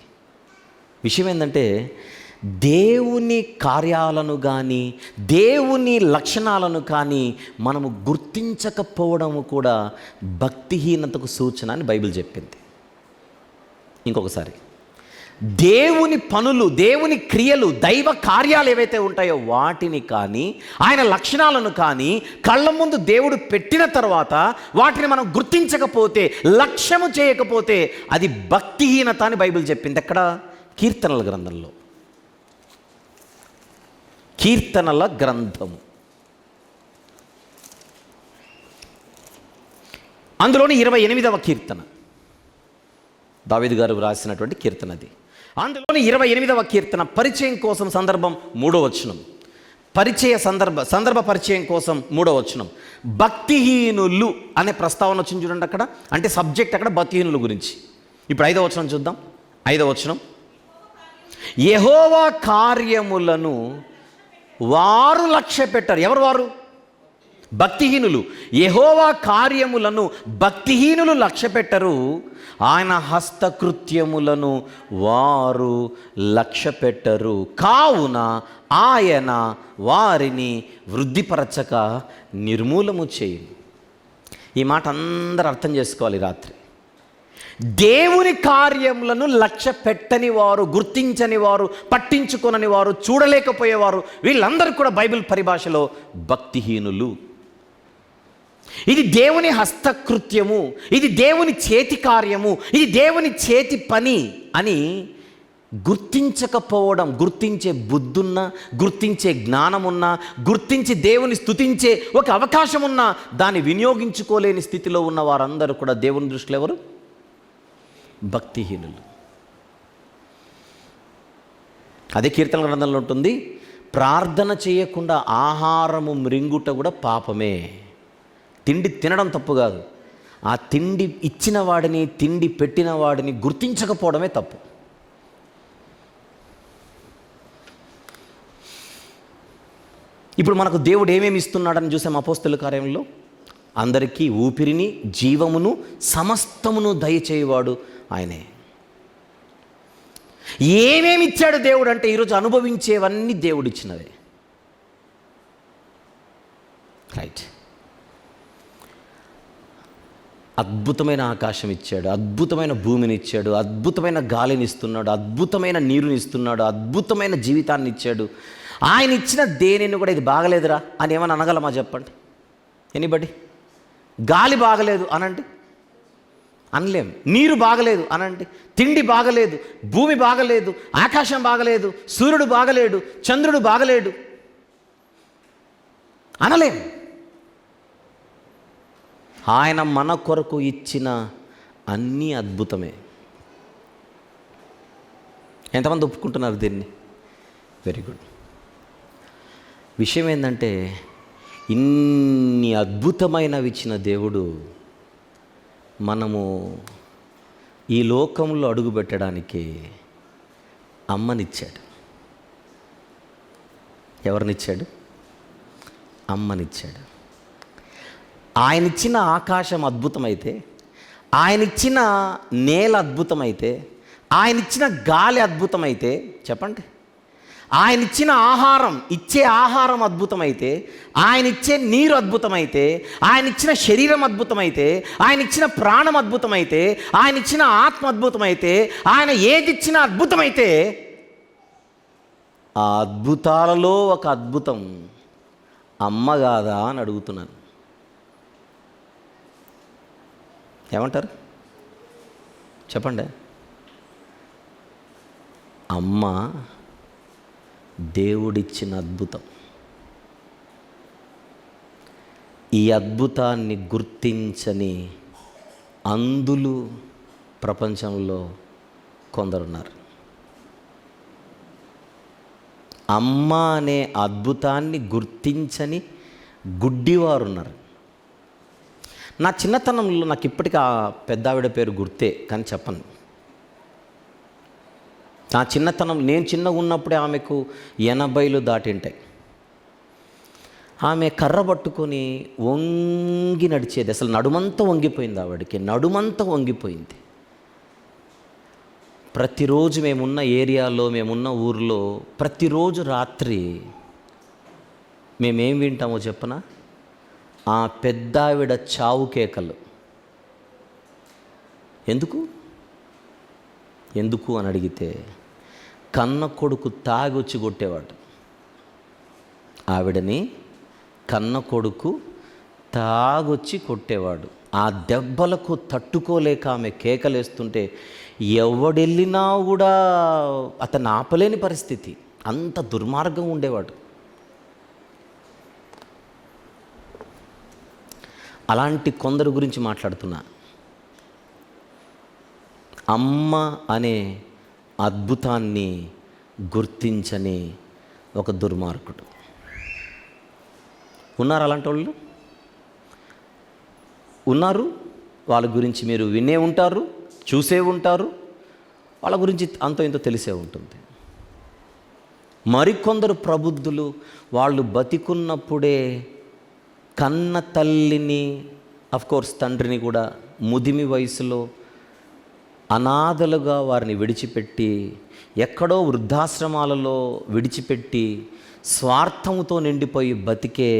విషయం ఏంటంటే దేవుని కార్యాలను కానీ, దేవుని లక్షణాలను కానీ మనము గుర్తించకపోవడము కూడా భక్తిహీనతకు సూచన అని బైబిల్ చెప్పింది. ఇంకొకసారి, దేవుని పనులు, దేవుని క్రియలు, దైవ కార్యాలు ఏవైతే ఉంటాయో వాటిని కానీ, ఆయన లక్షణాలను కానీ కళ్ళ ముందు దేవుడు పెట్టిన తర్వాత వాటిని మనం గుర్తించకపోతే, లక్ష్యము చేయకపోతే అది భక్తిహీనత అని బైబిల్ చెప్పింది. ఎక్కడ? కీర్తనల గ్రంథంలో. కీర్తనల గ్రంథము అందులోని 28వ కీర్తన, దావీదు గారు రాసినటువంటి కీర్తన అది. అందులోని 28వ కీర్తన పరిచయం కోసం సందర్భం 3వ వచనం. సందర్భ పరిచయం కోసం 3వ వచనం. భక్తిహీనులు అనే ప్రస్తావన వచ్చింది చూడండి అక్కడ. అంటే సబ్జెక్ట్ అక్కడ భక్తిహీనుల గురించి. ఇప్పుడు 5వ వచనం చూద్దాం. 5వ వచనం, యెహోవా కార్యములను వారు లక్ష్య పెట్టారు. ఎవరు వారు? భక్తిహీనులు. యెహోవా కార్యములను భక్తిహీనులు లక్ష్య పెట్టరు, ఆయన హస్తకృత్యములను వారు లక్ష్య పెట్టరు. కావున ఆయన వారిని వృద్ధిపరచక నిర్మూలము చేయు. ఈ మాట అందరూ అర్థం చేసుకోవాలి రాత్రి. దేవుని కార్యములను లక్ష్య పెట్టని వారు, గుర్తించని వారు, పట్టించుకొనని వారు, చూడలేకపోయేవారు, వీళ్ళందరూ కూడా బైబిల్ పరిభాషలో భక్తిహీనులు. ఇది దేవుని హస్తకృత్యము, ఇది దేవుని చేతి కార్యము, ఇది దేవుని చేతి పని అని గుర్తించకపోవడం, గుర్తించే బుద్ధున్నా, గుర్తించే జ్ఞానమున్నా, గుర్తించి దేవుని స్తుతించే ఒక అవకాశం ఉన్నా దాన్ని వినియోగించుకోలేని స్థితిలో ఉన్న వారందరూ కూడా దేవుని దృష్టిలో ఎవరు? భక్తిహీనులు. అదే కీర్తన గ్రంథంలో ఉంటుంది, ప్రార్థన చేయకుండా ఆహారము మృంగుట కూడా పాపమే. తిండి తినడం తప్పు కాదు, ఆ తిండి ఇచ్చిన వాడిని, తిండి పెట్టిన వాడిని గుర్తించకపోవడమే తప్పు. ఇప్పుడు మనకు దేవుడు ఏమేమి ఇస్తున్నాడని చూసాం అపోస్తలుల కార్యంలో. అందరికీ ఊపిరిని, జీవమును, సమస్తమును దయచేయువాడు ఆయనే. ఏమేమి ఇచ్చాడు దేవుడు అంటే ఈరోజు అనుభవించేవన్నీ దేవుడిచ్చినవే. రైట్. అద్భుతమైన ఆకాశం ఇచ్చాడు, అద్భుతమైన భూమిని ఇచ్చాడు, అద్భుతమైన గాలిని ఇస్తున్నాడు, అద్భుతమైన నీరుని ఇస్తున్నాడు, అద్భుతమైన జీవితాన్ని ఇచ్చాడు. ఆయన ఇచ్చిన దేనిని కూడా ఇది బాగలేదురా అని ఏమని అనగలమా చెప్పండి? ఎనీబడి? గాలి బాగలేదు అనండి, అనలేం. నీరు బాగలేదు అనండి, తిండి బాగలేదు, భూమి బాగలేదు, ఆకాశం బాగలేదు, సూర్యుడు బాగలేడు, చంద్రుడు బాగలేడు అనలేం. ఆయన మన కొరకు ఇచ్చిన అన్నీ అద్భుతమే. ఎంతమంది ఒప్పుకుంటున్నారు దీన్ని? Very good. విషయం ఏంటంటే ఇన్ని అద్భుతమైనవి ఇచ్చిన దేవుడు మనము ఈ లోకంలో అడుగుపెట్టడానికి అమ్మనిచ్చాడు. ఎవరినిచ్చాడు? అమ్మనిచ్చాడు. ఆయనిచ్చిన ఆకాశం అద్భుతమైతే, ఆయనిచ్చిన నేల అద్భుతమైతే, ఆయనిచ్చిన గాలి అద్భుతమైతే, చెప్పండి, ఆయనిచ్చిన ఆహారం, ఇచ్చే ఆహారం అద్భుతమైతే, ఆయనిచ్చే నీరు అద్భుతమైతే, ఆయనిచ్చిన శరీరం అద్భుతమైతే, ఆయనిచ్చిన ప్రాణం అద్భుతమైతే, ఆయనిచ్చిన ఆత్మ అద్భుతమైతే, ఆయన ఏదిచ్చినా అద్భుతమైతే, ఆ అద్భుతాలలో ఒక అద్భుతం అమ్మ కాదా అని అడుగుతున్నాను. ఏమంటారు చెప్పండి? అమ్మ దేవుడిచ్చిన అద్భుతం. ఈ అద్భుతాన్ని గుర్తించని అంధులు ప్రపంచంలో కొందరున్నారు. అమ్మ అనే అద్భుతాన్ని గుర్తించని గుడ్డివారు ఉన్నారు. నా చిన్నతనంలో నాకు ఇప్పటికీ ఆ పెద్దావిడ పేరు గుర్తే, కానీ చెప్పను. నా చిన్నతనం, నేను చిన్నగా ఉన్నప్పుడే ఆమెకు 80 దాటింటాయి. ఆమె కర్ర పట్టుకొని వంగి నడిచేది. అసలు నడుమంతా వంగిపోయింది, ఆవిడకి నడుమంతా వంగిపోయింది. ప్రతిరోజు మేమున్న ఏరియాలో, మేమున్న ఊర్లో ప్రతిరోజు రాత్రి మేమేం వింటామో చెప్పనా? ఆ పెద్దావిడ చావు కేకలు. ఎందుకు అని అడిగితే, కన్న కొడుకు తాగొచ్చి కొట్టేవాడు ఆవిడని. కన్న కొడుకు తాగొచ్చి కొట్టేవాడు. ఆ దెబ్బలకు తట్టుకోలేక ఆమె కేకలేస్తుంటే ఎవడెళ్ళినా కూడా అతను ఆపలేని పరిస్థితి. అంత దుర్మార్గం ఉండేవాడు. అలాంటి కొందరు గురించి మాట్లాడుతున్నా. అమ్మ అనే అద్భుతాన్ని గుర్తించని ఒక దుర్మార్గుడు ఉన్నారు. అలాంటి వాళ్ళు ఉన్నారు. వాళ్ళ గురించి మీరు వినే ఉంటారు, చూసే ఉంటారు, వాళ్ళ గురించి అంతో ఇంతో తెలిసే ఉంటుంది. మరికొందరు ప్రబుద్ధులు, వాళ్ళు బతికున్నప్పుడే కన్న తల్లిని, అఫ్కోర్స్ తండ్రిని కూడా ముదిమి వయసులో అనాథలుగా వారిని విడిచిపెట్టి, ఎక్కడో వృద్ధాశ్రమాలలో విడిచిపెట్టి స్వార్థముతో నిండిపోయి బతికే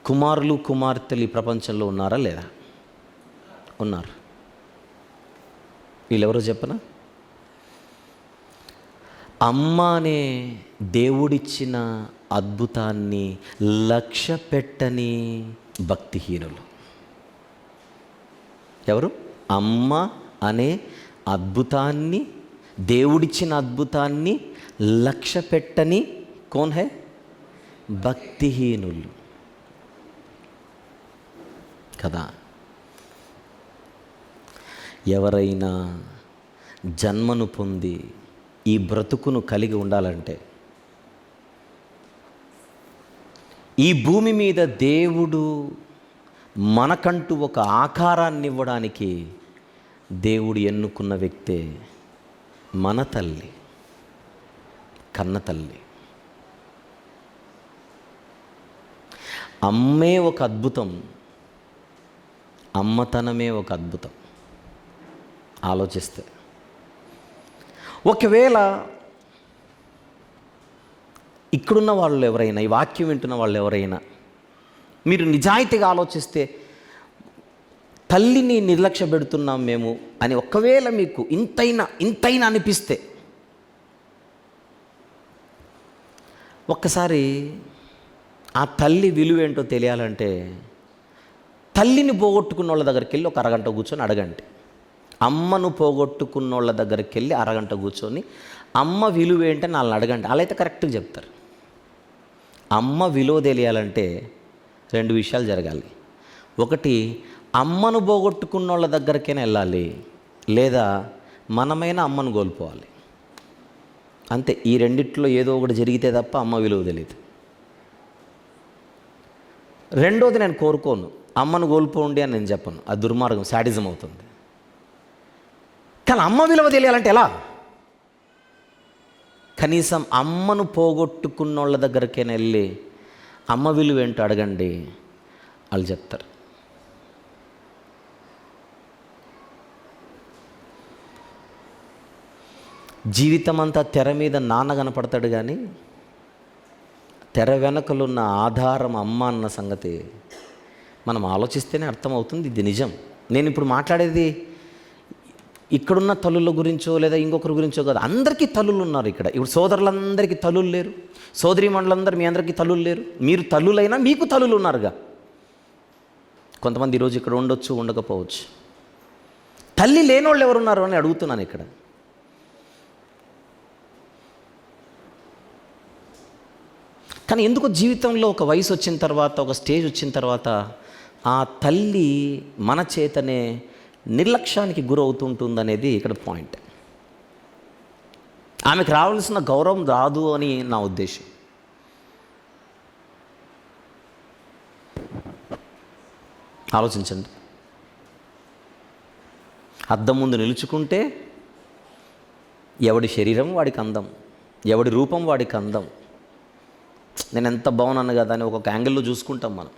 కుమారులు కుమార్తెలు ఈ ప్రపంచంలో ఉన్నారా లేదా? ఉన్నారు. వీళ్ళెవరో చెప్పనా? అమ్మ అనే దేవుడిచ్చిన అద్భుతాన్ని లక్ష్య పెట్టని భక్తిహీనులు. ఎవరు? అమ్మ అనే అద్భుతాన్ని, దేవుడిచ్చిన అద్భుతాన్ని లక్ష్య పెట్టని కౌన్ హై? భక్తిహీనులు కదా. ఎవరైనా జన్మను పొంది ఈ బ్రతుకును కలిగి ఉండాలంటే, ఈ భూమి మీద దేవుడు మనకంటూ ఒక ఆకారాన్ని ఇవ్వడానికి దేవుడు ఎన్నుకున్న వ్యక్తే మన తల్లి, కన్న తల్లి. అమ్మే ఒక అద్భుతం, అమ్మతనమే ఒక అద్భుతం. ఆలోచిస్తే. ఒకవేళ ఇక్కడున్న వాళ్ళు ఎవరైనా, ఈ వాక్యం వింటున్న వాళ్ళు ఎవరైనా మీరు నిజాయితీగా ఆలోచిస్తే, తల్లిని నిర్లక్ష్య పెడుతున్నాం మేము అని ఒకవేళ మీకు ఇంతైనా అనిపిస్తే, ఒక్కసారి ఆ తల్లి విలువ ఏంటో తెలియాలంటే తల్లిని పోగొట్టుకున్న వాళ్ళ దగ్గరికి వెళ్ళి ఒక అరగంట కూర్చొని అడగండి. అమ్మను పోగొట్టుకున్న వాళ్ళ దగ్గరికి వెళ్ళి అరగంట కూర్చొని అమ్మ విలువ ఏంటని వాళ్ళని అడగండి. వాళ్ళైతే కరెక్ట్గా చెప్తారు. అమ్మ విలువ తెలియాలంటే 2 విషయాలు జరగాలి. ఒకటి, అమ్మను పోగొట్టుకున్న వాళ్ళ దగ్గరికైనా వెళ్ళాలి, లేదా మనమైనా అమ్మను కోల్పోవాలి. అంతే. ఈ రెండిట్లో ఏదో ఒకటి జరిగితే తప్ప అమ్మ విలువ తెలియదు. రెండోది నేను కోరుకోను, అమ్మను కోల్పోండి అని నేను చెప్పను. అది దుర్మార్గం, శాడిజం అవుతుంది. కానీ అమ్మ విలువ తెలియాలంటే ఎలా? కనీసం అమ్మను పోగొట్టుకున్న వాళ్ళ దగ్గరికైనా వెళ్ళి అమ్మ విలువ ఏంటో అడగండి, వాళ్ళు చెప్తారు. జీవితం అంతా తెర మీద నాన్న కనపడతాడు, కానీ తెర వెనకలున్న ఆధారం అమ్మ అన్న సంగతి మనం ఆలోచిస్తేనే అర్థమవుతుంది. ఇది నిజం. నేను ఇప్పుడు మాట్లాడేది ఇక్కడున్న తల్లుల గురించో లేదా ఇంకొకరి గురించో కాదు. అందరికీ తల్లులు ఉన్నారు ఇక్కడ. ఇప్పుడు సోదరులందరికీ తల్లులు లేరు, సోదరీమణులందరూ మీ అందరికీ తల్లులు లేరు. మీరు తల్లులైనా మీకు తల్లులు ఉన్నారుగా. కొంతమంది ఈరోజు ఇక్కడ ఉండొచ్చు, ఉండకపోవచ్చు. తల్లి లేనోళ్ళు ఎవరున్నారు అని అడుగుతున్నాను ఇక్కడ. కానీ ఎందుకో జీవితంలో ఒక వయసు వచ్చిన తర్వాత, ఒక స్టేజ్ వచ్చిన తర్వాత ఆ తల్లి మన చేతనే నిర్లక్ష్యానికి గురవుతుంటుందనేది ఇక్కడ పాయింట్. ఆమెకు రావాల్సిన గౌరవం రాదు అని నా ఉద్దేశం. ఆలోచించండి. అద్దం ముందు నిలుచుకుంటే ఎవడి శరీరం వాడికి అందం, ఎవడి రూపం వాడికి అందం. నేను ఎంత బాగున్నాను కదా అని ఒక్కొక్క యాంగిల్లో చూసుకుంటాం మనం.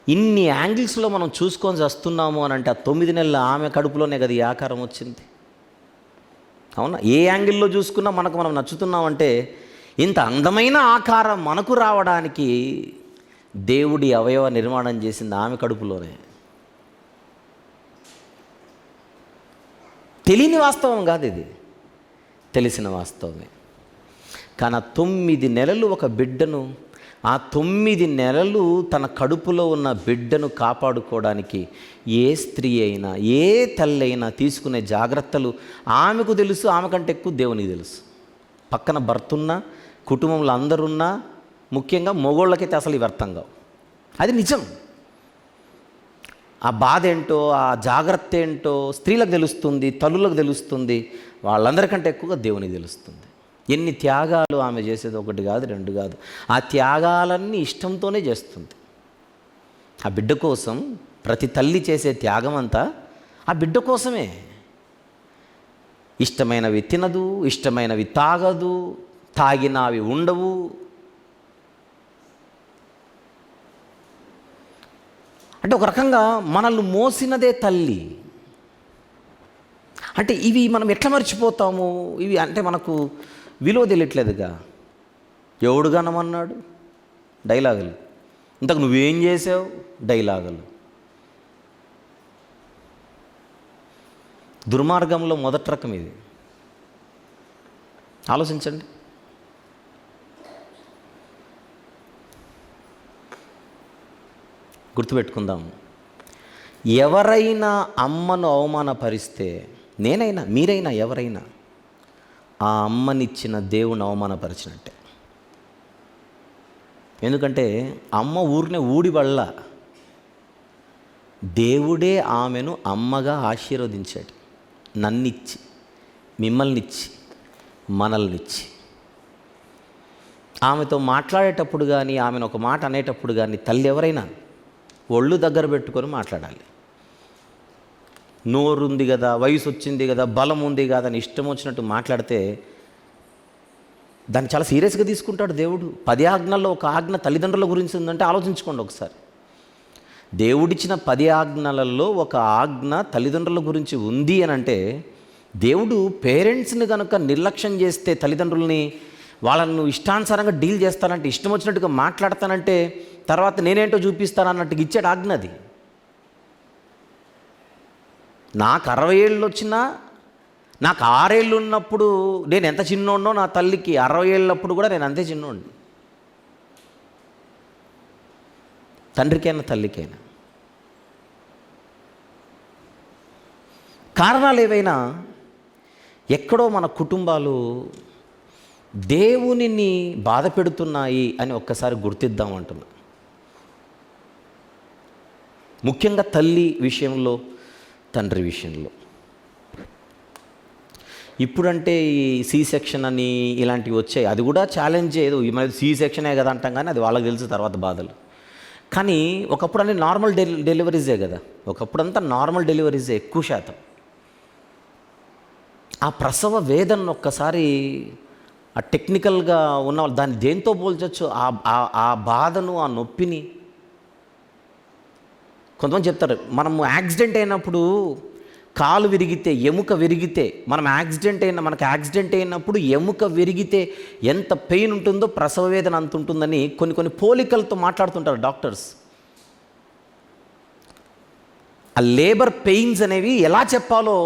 ఇన్ని యాంగిల్స్లో మనం చూసుకొని వస్తున్నాము అని అంటే ఆ 9 నెలల ఆమె కడుపులోనే కదా ఈ ఆకారం వచ్చింది. అవునా? ఏ యాంగిల్లో చూసుకున్నా మనకు మనం నచ్చుతున్నామంటే ఇంత అందమైన ఆకారం మనకు రావడానికి దేవుడి అవయవ నిర్మాణం చేసింది ఆమె కడుపులోనే. తెలియని వాస్తవం కాదు ఇది, తెలిసిన వాస్తవమే. కానీ ఆ 9 నెలలు ఒక బిడ్డను, ఆ 9 నెలలు తన కడుపులో ఉన్న బిడ్డను కాపాడుకోవడానికి ఏ స్త్రీ అయినా, ఏ తల్లి అయినా తీసుకునే జాగ్రత్తలు ఆమెకు తెలుసు. ఆమె కంటే ఎక్కువ దేవునికి తెలుసు. పక్కన భర్త ఉన్నా, కుటుంబంలో అందరున్నా, ముఖ్యంగా మొగోళ్ళకైతే అసలు ఇవి అర్థం కావు. అది నిజం. ఆ బాధ ఏంటో, ఆ జాగ్రత్త ఏంటో స్త్రీలకు తెలుస్తుంది, తల్లులకు తెలుస్తుంది. వాళ్ళందరికంటే ఎక్కువగా దేవునికి తెలుస్తుంది. ఎన్ని త్యాగాలు ఆమె చేసేది, 1 కాదు 2 కాదు. ఆ త్యాగాలన్నీ ఇష్టంతోనే చేస్తుంది. ఆ బిడ్డ కోసం ప్రతి తల్లి చేసే త్యాగం అంతా ఆ బిడ్డ కోసమే. ఇష్టమైనవి తినదు, ఇష్టమైనవి తాగదు, తాగినవి ఉండవు. అంటే ఒక రకంగా మనల్ని మోసినదే తల్లి. అంటే ఇవి మనం ఎట్లా మర్చిపోతాము? ఇవి అంటే మనకు విలువ తెలియట్లేదుగా. ఎవడు గనమన్నాడు? డైలాగులు. ఇంతకు నువ్వేం చేసావు? డైలాగులు. దుర్మార్గంలో మొదటి రకం ఇది. ఆలోచించండి. గుర్తుపెట్టుకుందాం. ఎవరైనా అమ్మను అవమానపరిస్తే, నేనైనా మీరైనా ఎవరైనా, ఆ అమ్మనిచ్చిన దేవుని అవమానపరిచినట్టే. ఎందుకంటే అమ్మ ఊరినే ఊడిబళ్ళ, దేవుడే ఆమెను అమ్మగా ఆశీర్వదించాడు. నన్నిచ్చి, మిమ్మల్నిచ్చి, మనల్నిచ్చి. ఆమెతో మాట్లాడేటప్పుడు కానీ, ఆమెను ఒక మాట అనేటప్పుడు కానీ తల్లి ఎవరైనా ఒళ్ళు దగ్గర పెట్టుకొని మాట్లాడాలి. నోరుంది కదా, వయసు వచ్చింది కదా, బలం ఉంది కదా అని ఇష్టం వచ్చినట్టు మాట్లాడితే దాన్ని చాలా సీరియస్గా తీసుకుంటాడు దేవుడు. 10 ఆజ్ఞల్లో ఒక ఆజ్ఞ తల్లిదండ్రుల గురించి ఉందంటే ఆలోచించుకోండి ఒకసారి. దేవుడిచ్చిన 10 ఆజ్ఞలలో ఒక ఆజ్ఞ తల్లిదండ్రుల గురించి ఉంది అని అంటే, దేవుడు పేరెంట్స్ని కనుక నిర్లక్ష్యం చేస్తే, తల్లిదండ్రుల్ని వాళ్ళను ఇష్టానుసారంగా డీల్ చేస్తానంటే, ఇష్టం వచ్చినట్టుగా మాట్లాడతానంటే, తర్వాత నేనేంటో చూపిస్తానన్నట్టుగా ఇచ్చాడు ఆజ్ఞ. అది నాకు 60 ఏళ్ళు వచ్చినా, నాకు 6 ఏళ్ళు ఉన్నప్పుడు నేను ఎంత చిన్నోడినో, నా తల్లికి 60 ఏళ్ళప్పుడు కూడా నేను అంతే చిన్నోడిని. తండ్రికైనా తల్లికైనా. కారణాలు ఏవైనా, ఎక్కడో మన కుటుంబాలు దేవునిని బాధ పెడుతున్నాయి అని ఒక్కసారి గుర్తిద్దామంటున్నా. ముఖ్యంగా తల్లి విషయంలో, తండ్రి విషయంలో. ఇప్పుడంటే ఈ సి సెక్షన్ అని ఇలాంటివి వచ్చాయి. అది కూడా ఛాలెంజ్. ఏదో మన సి సెక్షనే కదా అంటాం, కానీ అది వాళ్ళకి తెలుసు తర్వాత బాధలు. కానీ ఒకప్పుడు అన్ని నార్మల్ డెలివరీసే కదా. ఒకప్పుడు అంతా నార్మల్ డెలివరీసే ఎక్కువ శాతం. ఆ ప్రసవ వేదన ఒక్కసారి ఆ టెక్నికల్గా ఉన్న దాన్ని దేంతో పోల్చొచ్చు? ఆ బాధను, ఆ నొప్పిని. కొంతమంది చెప్తారు, మనము యాక్సిడెంట్ అయినప్పుడు కాలు విరిగితే, ఎముక విరిగితే, మనకు యాక్సిడెంట్ అయినప్పుడు ఎముక విరిగితే ఎంత పెయిన్ ఉంటుందో ప్రసవ వేదన అంత ఉంటుందని కొన్ని పోలికలతో మాట్లాడుతుంటారు డాక్టర్స్. ఆ లేబర్ పెయిన్స్ అనేవి ఎలా చెప్పాలో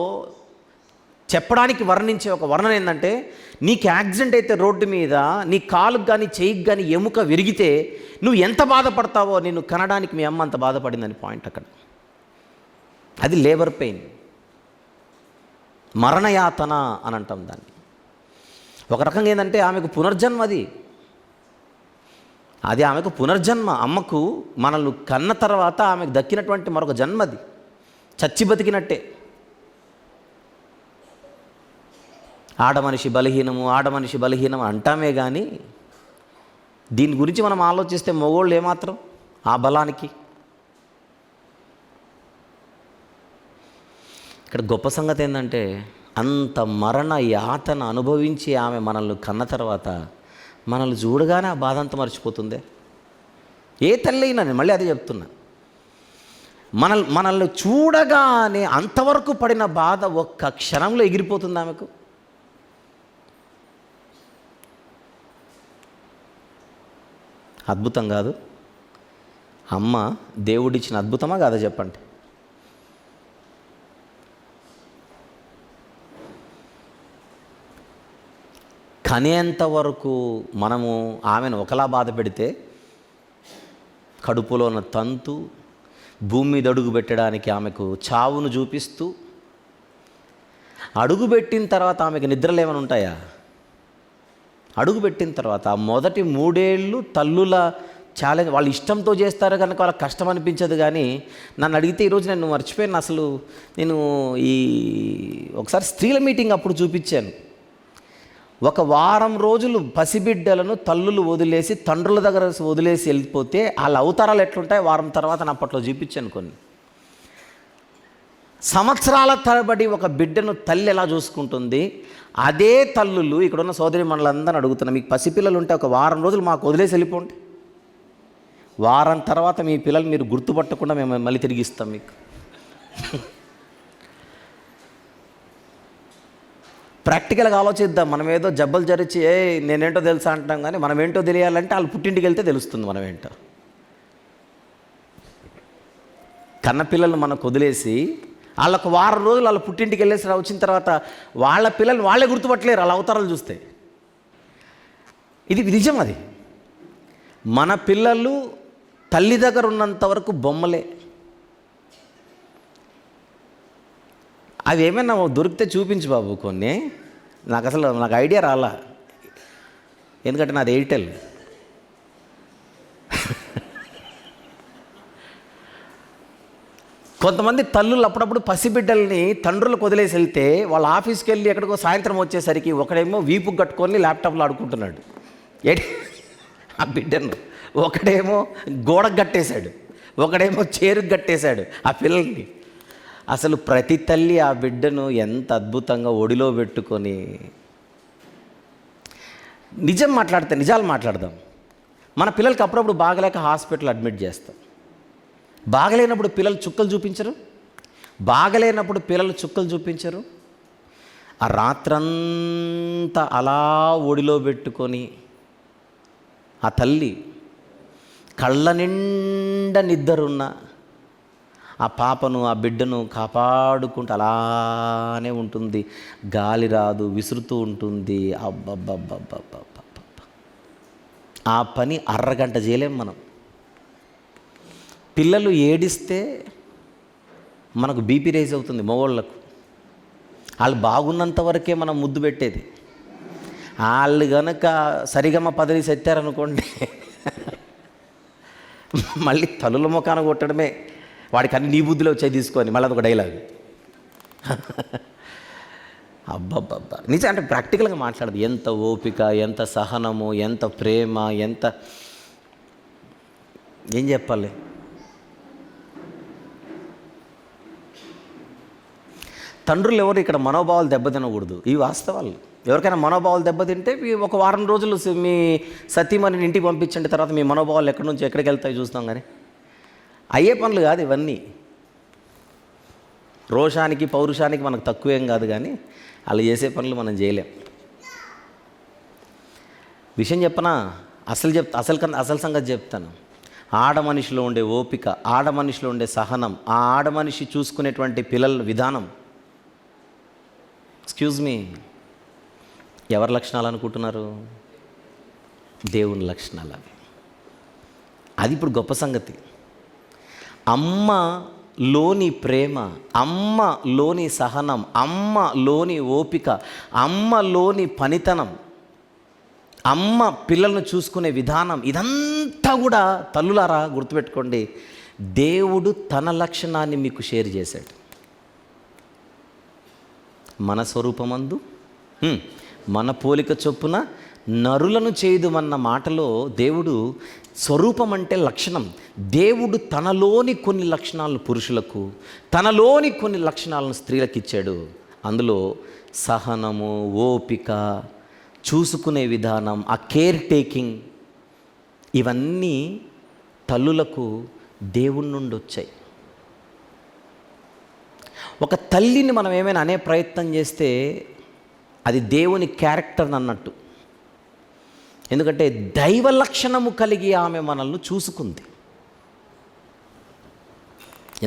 చెప్పడానికి వర్ణించే ఒక వర్ణన ఏంటంటే, నీకు యాక్సిడెంట్ అయితే రోడ్డు మీద నీ కాలుకు కానీ చెయ్యికి కానీ ఎముక విరిగితే నువ్వు ఎంత బాధపడతావో నిన్ను కనడానికి మీ అమ్మ అంత బాధపడిందని పాయింట్ అక్కడ. అది లేబర్ పెయిన్, మరణయాతన అని అంటాం దాన్ని. ఒక రకంగా ఏంటంటే ఆమెకు పునర్జన్మ. అది ఆమెకు పునర్జన్మ. అమ్మకు మనల్ని కన్న తర్వాత ఆమెకు దక్కినటువంటి మరొక జన్మది. చచ్చి బతికినట్టే. ఆడమనిషి బలహీనం అంటామే కానీ దీని గురించి మనం ఆలోచిస్తే మగోళ్ళు ఏమాత్రం ఆ బలానికి. ఇక్కడ గొప్ప సంగతి ఏంటంటే, అంత మరణ యాతన అనుభవించి ఆమె మనల్ని కన్న తర్వాత మనల్ని చూడగానే ఆ బాధ అంతా మర్చిపోతుందే. ఏ తల్లి అయినా, నేను మళ్ళీ అదే చెప్తున్నా, మనల్ని చూడగానే అంతవరకు పడిన బాధ ఒక్క క్షణంలో ఎగిరిపోతుంది ఆమెకు. అద్భుతం కాదు? అమ్మ దేవుడిచ్చిన అద్భుతమా కాదా చెప్పండి? కనేంత వరకు మనము ఆమెను ఒకలా బాధ పెడితే, కడుపులో ఉన్న తంతు భూమి మీద అడుగు పెట్టడానికి ఆమెకు చావును చూపిస్తూ, అడుగుపెట్టిన తర్వాత ఆమెకు నిద్రలు ఏమైనా ఉంటాయా? అడుగుపెట్టిన తర్వాత మొదటి 3 ఏళ్ళు తల్లుల ఛాలెంజ్. వాళ్ళు ఇష్టంతో చేస్తారు కనుక వాళ్ళకి కష్టం అనిపించదు. కానీ నన్ను అడిగితే ఈరోజు నేను మర్చిపోయాను. అసలు నేను ఒకసారి స్త్రీల మీటింగ్ అప్పుడు చూపించాను. ఒక వారం రోజులు పసిబిడ్డలను తల్లులు వదిలేసి, తండ్రుల దగ్గర వదిలేసి వెళ్ళిపోతే వాళ్ళ అవతారాలు ఎట్లుంటాయి వారం తర్వాత నా అప్పట్లో చూపించాను కొన్ని. సంవత్సరాల తరబడి ఒక బిడ్డను తల్లి ఎలా చూసుకుంటుంది, అదే తల్లులు ఇక్కడున్న సోదరి మండలందరూ అడుగుతున్నా, మీకు పసిపిల్లలు ఉంటే ఒక వారం రోజులు మాకు వదిలేసి వెళ్ళిపోండి, వారం తర్వాత మీ పిల్లలు మీరు గుర్తుపట్టకుండా మేము మళ్ళీ తిరిగి ఇస్తాం మీకు. ప్రాక్టికల్గా ఆలోచిద్దాం. మనం ఏదో జబ్బలు జరిచి నేనేంటో తెలుసా అంటాం, కానీ మనం ఏంటో తెలియాలంటే వాళ్ళు పుట్టింటికి వెళ్తే తెలుస్తుంది మనం ఏంటో. కన్నపిల్లలు మనకు వదిలేసి వాళ్ళకు వారం రోజులు వాళ్ళ పుట్టింటికి వెళ్ళేసి వచ్చిన తర్వాత వాళ్ళ పిల్లలు వాళ్ళే గుర్తుపట్టలేరు వాళ్ళ అవతారాలు చూస్తే. ఇది నిజం. అది మన పిల్లలు తల్లి దగ్గర ఉన్నంత వరకు బొమ్మలే. అవి ఏమైనా దొరికితే చూపించు బాబు కొన్ని. నాకు ఐడియా రాలా, ఎందుకంటే నాది ఎయిర్టెల్. కొంతమంది తల్లులు అప్పుడప్పుడు పసిబిడ్డల్ని తండ్రులకు వదిలేసి వెళ్తే వాళ్ళ ఆఫీస్కి వెళ్ళి ఎక్కడికో సాయంత్రం వచ్చేసరికి ఒకడేమో వీపు కట్టుకొని ల్యాప్టాప్లో ఆడుకుంటున్నాడు ఆ బిడ్డను, ఒకడేమో గోడకు కట్టేశాడు, ఒకడేమో చేరుకు కట్టేశాడు ఆ పిల్లల్ని. అసలు ప్రతి తల్లి ఆ బిడ్డను ఎంత అద్భుతంగా ఒడిలో పెట్టుకొని. నిజాలు మాట్లాడదాం. మన పిల్లలకి అప్పుడప్పుడు బాగలేక హాస్పిటల్ అడ్మిట్ చేస్తాం. బాగలేనప్పుడు పిల్లలు చుక్కలు చూపించరు, బాగలేనప్పుడు పిల్లలు చుక్కలు చూపించరు. ఆ రాత్రంతా అలా ఒడిలో పెట్టుకొని ఆ తల్లి కళ్ళ నిండా నిద్రున్న ఆ పాపను, ఆ బిడ్డను కాపాడుకుంటూ అలానే ఉంటుంది. గాలి రాదు, విసురుతూ ఉంటుంది. అబ్బబ్బబ్బబ్బబ్బబ్బ, ఆ పని అరగంట చేయలేం మనం. పిల్లలు ఏడిస్తే మనకు బీపీ రైజ్ అవుతుంది మగవాళ్ళకు. వాళ్ళు బాగున్నంత వరకే మనం ముద్దు పెట్టేది. వాళ్ళు కనుక సరిగమ పదవి సెత్తారనుకోండి, మళ్ళీ తల్లుల ముఖాన కొట్టడమే. వాడికి అన్ని నీ బుద్ధిలో వచ్చాయి తీసుకొని మళ్ళీ అదొక డైలాగ్. అబ్బబ్బబ్బా, నిజం. అంటే ప్రాక్టికల్గా మాట్లాడదు. ఎంత ఓపిక, ఎంత సహనము, ఎంత ప్రేమ, ఎంత ఏం చెప్పాలి. తండ్రులు ఎవరు ఇక్కడ మనోభావాలు దెబ్బతినకూడదు. ఇవి వాస్తవాలు. ఎవరికైనా మనోభావాలు దెబ్బతింటే ఒక వారం రోజులు మీ సతీమణిని ఇంటికి పంపించండి, తర్వాత మీ మనోభావాలు ఎక్కడి నుంచి ఎక్కడికి వెళ్తాయి చూస్తాం. కానీ అయ్యే పనులు కాదు ఇవన్నీ. రోషానికి పౌరుషానికి మనకు తక్కువేం కాదు, కానీ వాళ్ళు చేసే పనులు మనం చేయలేం. విషయం చెప్పనా, అసలు సంగతి చెప్తాను. ఆడ మనిషిలో ఉండే ఓపిక, ఆడ మనిషిలో ఉండే సహనం, ఆ ఆడ మనిషి చూసుకునేటువంటి పిల్లల విధానం, ఎక్స్క్యూజ్ మీ, ఎవరి లక్షణాలు అనుకుంటున్నారు? దేవుని లక్షణాలు అవి. అది ఇప్పుడు గొప్ప సంగతి. అమ్మలోని ప్రేమ, అమ్మలోని సహనం, అమ్మలోని ఓపిక, అమ్మలోని పనితనం, అమ్మ పిల్లలను చూసుకునే విధానం, ఇదంతా కూడా తల్లులారా గుర్తుపెట్టుకోండి, దేవుడు తన లక్షణాన్ని మీకు షేర్ చేశాడు. మన స్వరూపమందు మన పోలిక చొప్పున నరులను చేయుదుమన్న మాటలో దేవుడు స్వరూపం అంటే లక్షణం. దేవుడు తనలోని కొన్ని లక్షణాలను పురుషులకు, తనలోని కొన్ని లక్షణాలను స్త్రీలకు ఇచ్చాడు. అందులో సహనము, ఓపిక, చూసుకునే విధానం, ఆ కేర్ టేకింగ్, ఇవన్నీ తల్లులకు దేవుని నుండి వచ్చాయి. ఒక తల్లిని మనం ఏమైనా అనే ప్రయత్నం చేస్తే అది దేవుని క్యారెక్టర్ అన్నట్టు. ఎందుకంటే దైవ లక్షణము కలిగి ఆమె మనల్ని చూసుకుంది.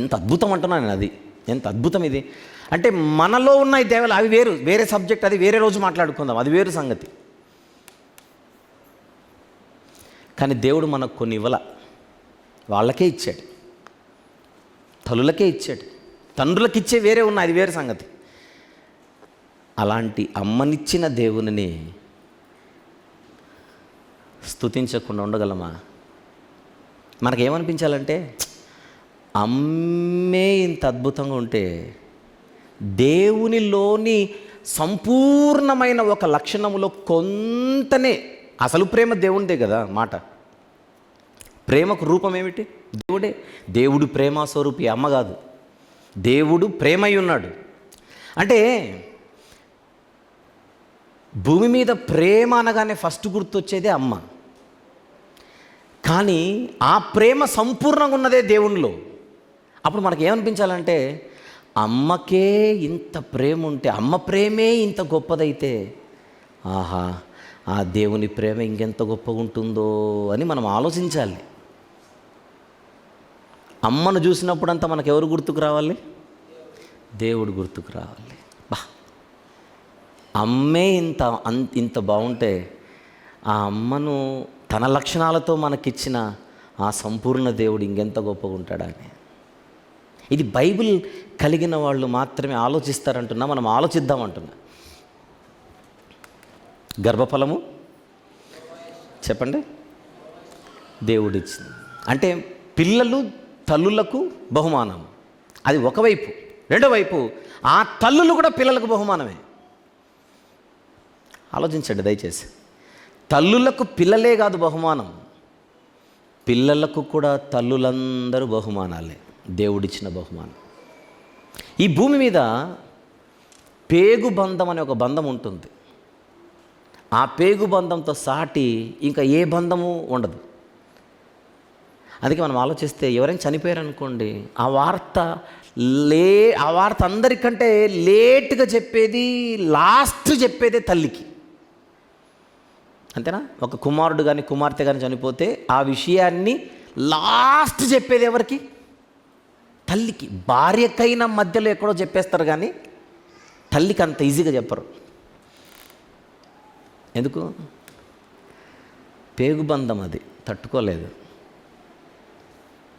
ఎంత అద్భుతం అంటున్నాను నేను. అది ఎంత అద్భుతం ఇది. అంటే మనలో ఉన్న ఈ దేవలు అవి వేరే సబ్జెక్ట్, అది వేరే రోజు మాట్లాడుకుందాం, అది వేరు సంగతి. కానీ దేవుడు మనకు కొన్ని వాళ్ళకే ఇచ్చాడు, తల్లులకే ఇచ్చాడు. తండ్రులకు ఇచ్చే వేరే ఉన్నాయి, అది వేరే సంగతి. అలాంటి అమ్మనిచ్చిన దేవునిని స్తుతించకుండా ఉండగలమా? మనకేమనిపించాలంటే, అమ్మే ఇంత అద్భుతంగా ఉంటే దేవునిలోని సంపూర్ణమైన ఒక లక్షణములో కొంతనే, అసలు ప్రేమ దేవునిదే కదా మాట. ప్రేమకు రూపం ఏమిటి? దేవుడే. దేవుడు ప్రేమ స్వరూపి, అమ్మ కాదు. దేవుడు ప్రేమై ఉన్నాడు. అంటే భూమి మీద ప్రేమ అనగానే ఫస్ట్ గుర్తొచ్చేదే అమ్మ. కానీ ఆ ప్రేమ సంపూర్ణంగా ఉన్నదే దేవునిలో. అప్పుడు మనకి ఏమనిపించాలంటే, అమ్మకే ఇంత ప్రేమ ఉంటే, అమ్మ ప్రేమే ఇంత గొప్పదైతే, ఆహా, ఆ దేవుని ప్రేమ ఇంకెంత గొప్పగా ఉంటుందో అని మనం ఆలోచించాలి. అమ్మను చూసినప్పుడంతా మనకు ఎవరు గుర్తుకు రావాలి? దేవుడు గుర్తుకు రావాలి. అమ్మే ఇంత బాగుంటే, ఆ అమ్మను తన లక్షణాలతో మనకిచ్చిన ఆ సంపూర్ణ దేవుడు ఇంకెంత గొప్పగా ఉంటాడని. ఇది బైబిల్ కలిగిన వాళ్ళు మాత్రమే ఆలోచిస్తారంటున్నా, మనం ఆలోచిద్దామంటున్నా. గర్భఫలము చెప్పండి, దేవుడిచ్చింది. అంటే పిల్లలు తల్లులకు బహుమానం, అది ఒకవైపు. రెండో వైపు, ఆ తల్లులు కూడా పిల్లలకు బహుమానమే. ఆలోచించండి దయచేసి. తల్లులకు పిల్లలే కాదు బహుమానం, పిల్లలకు కూడా తల్లులందరూ బహుమానాలే, దేవుడిచ్చిన బహుమానం. ఈ భూమి మీద పేగు బంధం అనే ఒక బంధం ఉంటుంది. ఆ పేగు బంధంతో సాటి ఇంకా ఏ బంధము ఉండదు. అందుకే మనం ఆలోచిస్తే ఎవరైనా చనిపోయారనుకోండి, ఆ వార్త అందరికంటే లేట్గా చెప్పేది, లాస్ట్ చెప్పేదే తల్లికి. అంతేనా? ఒక కుమారుడు కానీ కుమార్తె కానీ చనిపోతే ఆ విషయాన్ని లాస్ట్ చెప్పేది ఎవరికి? తల్లికి. భార్యకైనా మధ్యలో ఎక్కడో చెప్పేస్తారు కానీ తల్లికి అంత ఈజీగా చెప్పరు. ఎందుకు? పేగుబంధం, అది తట్టుకోలేదు.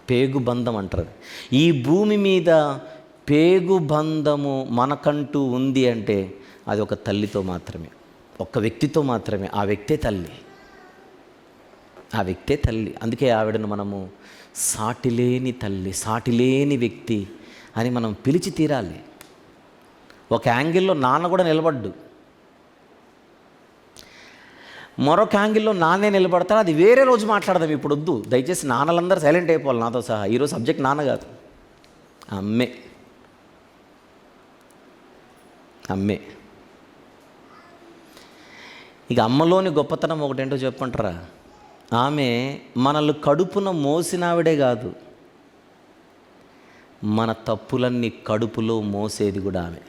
పేగుబంధం అంటారు. ఈ భూమి మీద పేగుబంధము మనకంటూ ఉంది అంటే అది ఒక తల్లితో మాత్రమే, ఒక వ్యక్తితో మాత్రమే. ఆ వ్యక్తే తల్లి, ఆ వ్యక్తే తల్లి. అందుకే ఆవిడను మనము సాటిలేని తల్లి, సాటిలేని వ్యక్తి అని మనం పిలిచి తీరాలి. ఒక యాంగిల్లో నాన్న కూడా నిలబడ్డు, మరొక యాంగిల్లో నాన్నే నిలబడతాడు. అది వేరే రోజు మాట్లాడదాం, ఇప్పుడు వద్దు. దయచేసి నాన్నలందరూ సైలెంట్ అయిపోవాలి నాతో సహా. ఈరోజు సబ్జెక్ట్ నాన్న కాదు, అమ్మే. అమ్మే. ఇక అమ్మలోని గొప్పతనం ఒకటేంటో చెప్పంటారా? ఆమె మనల్ని కడుపున మోసినావిడే కాదు, మన తప్పులన్నీ కడుపులో మోసేది కూడా ఆమె.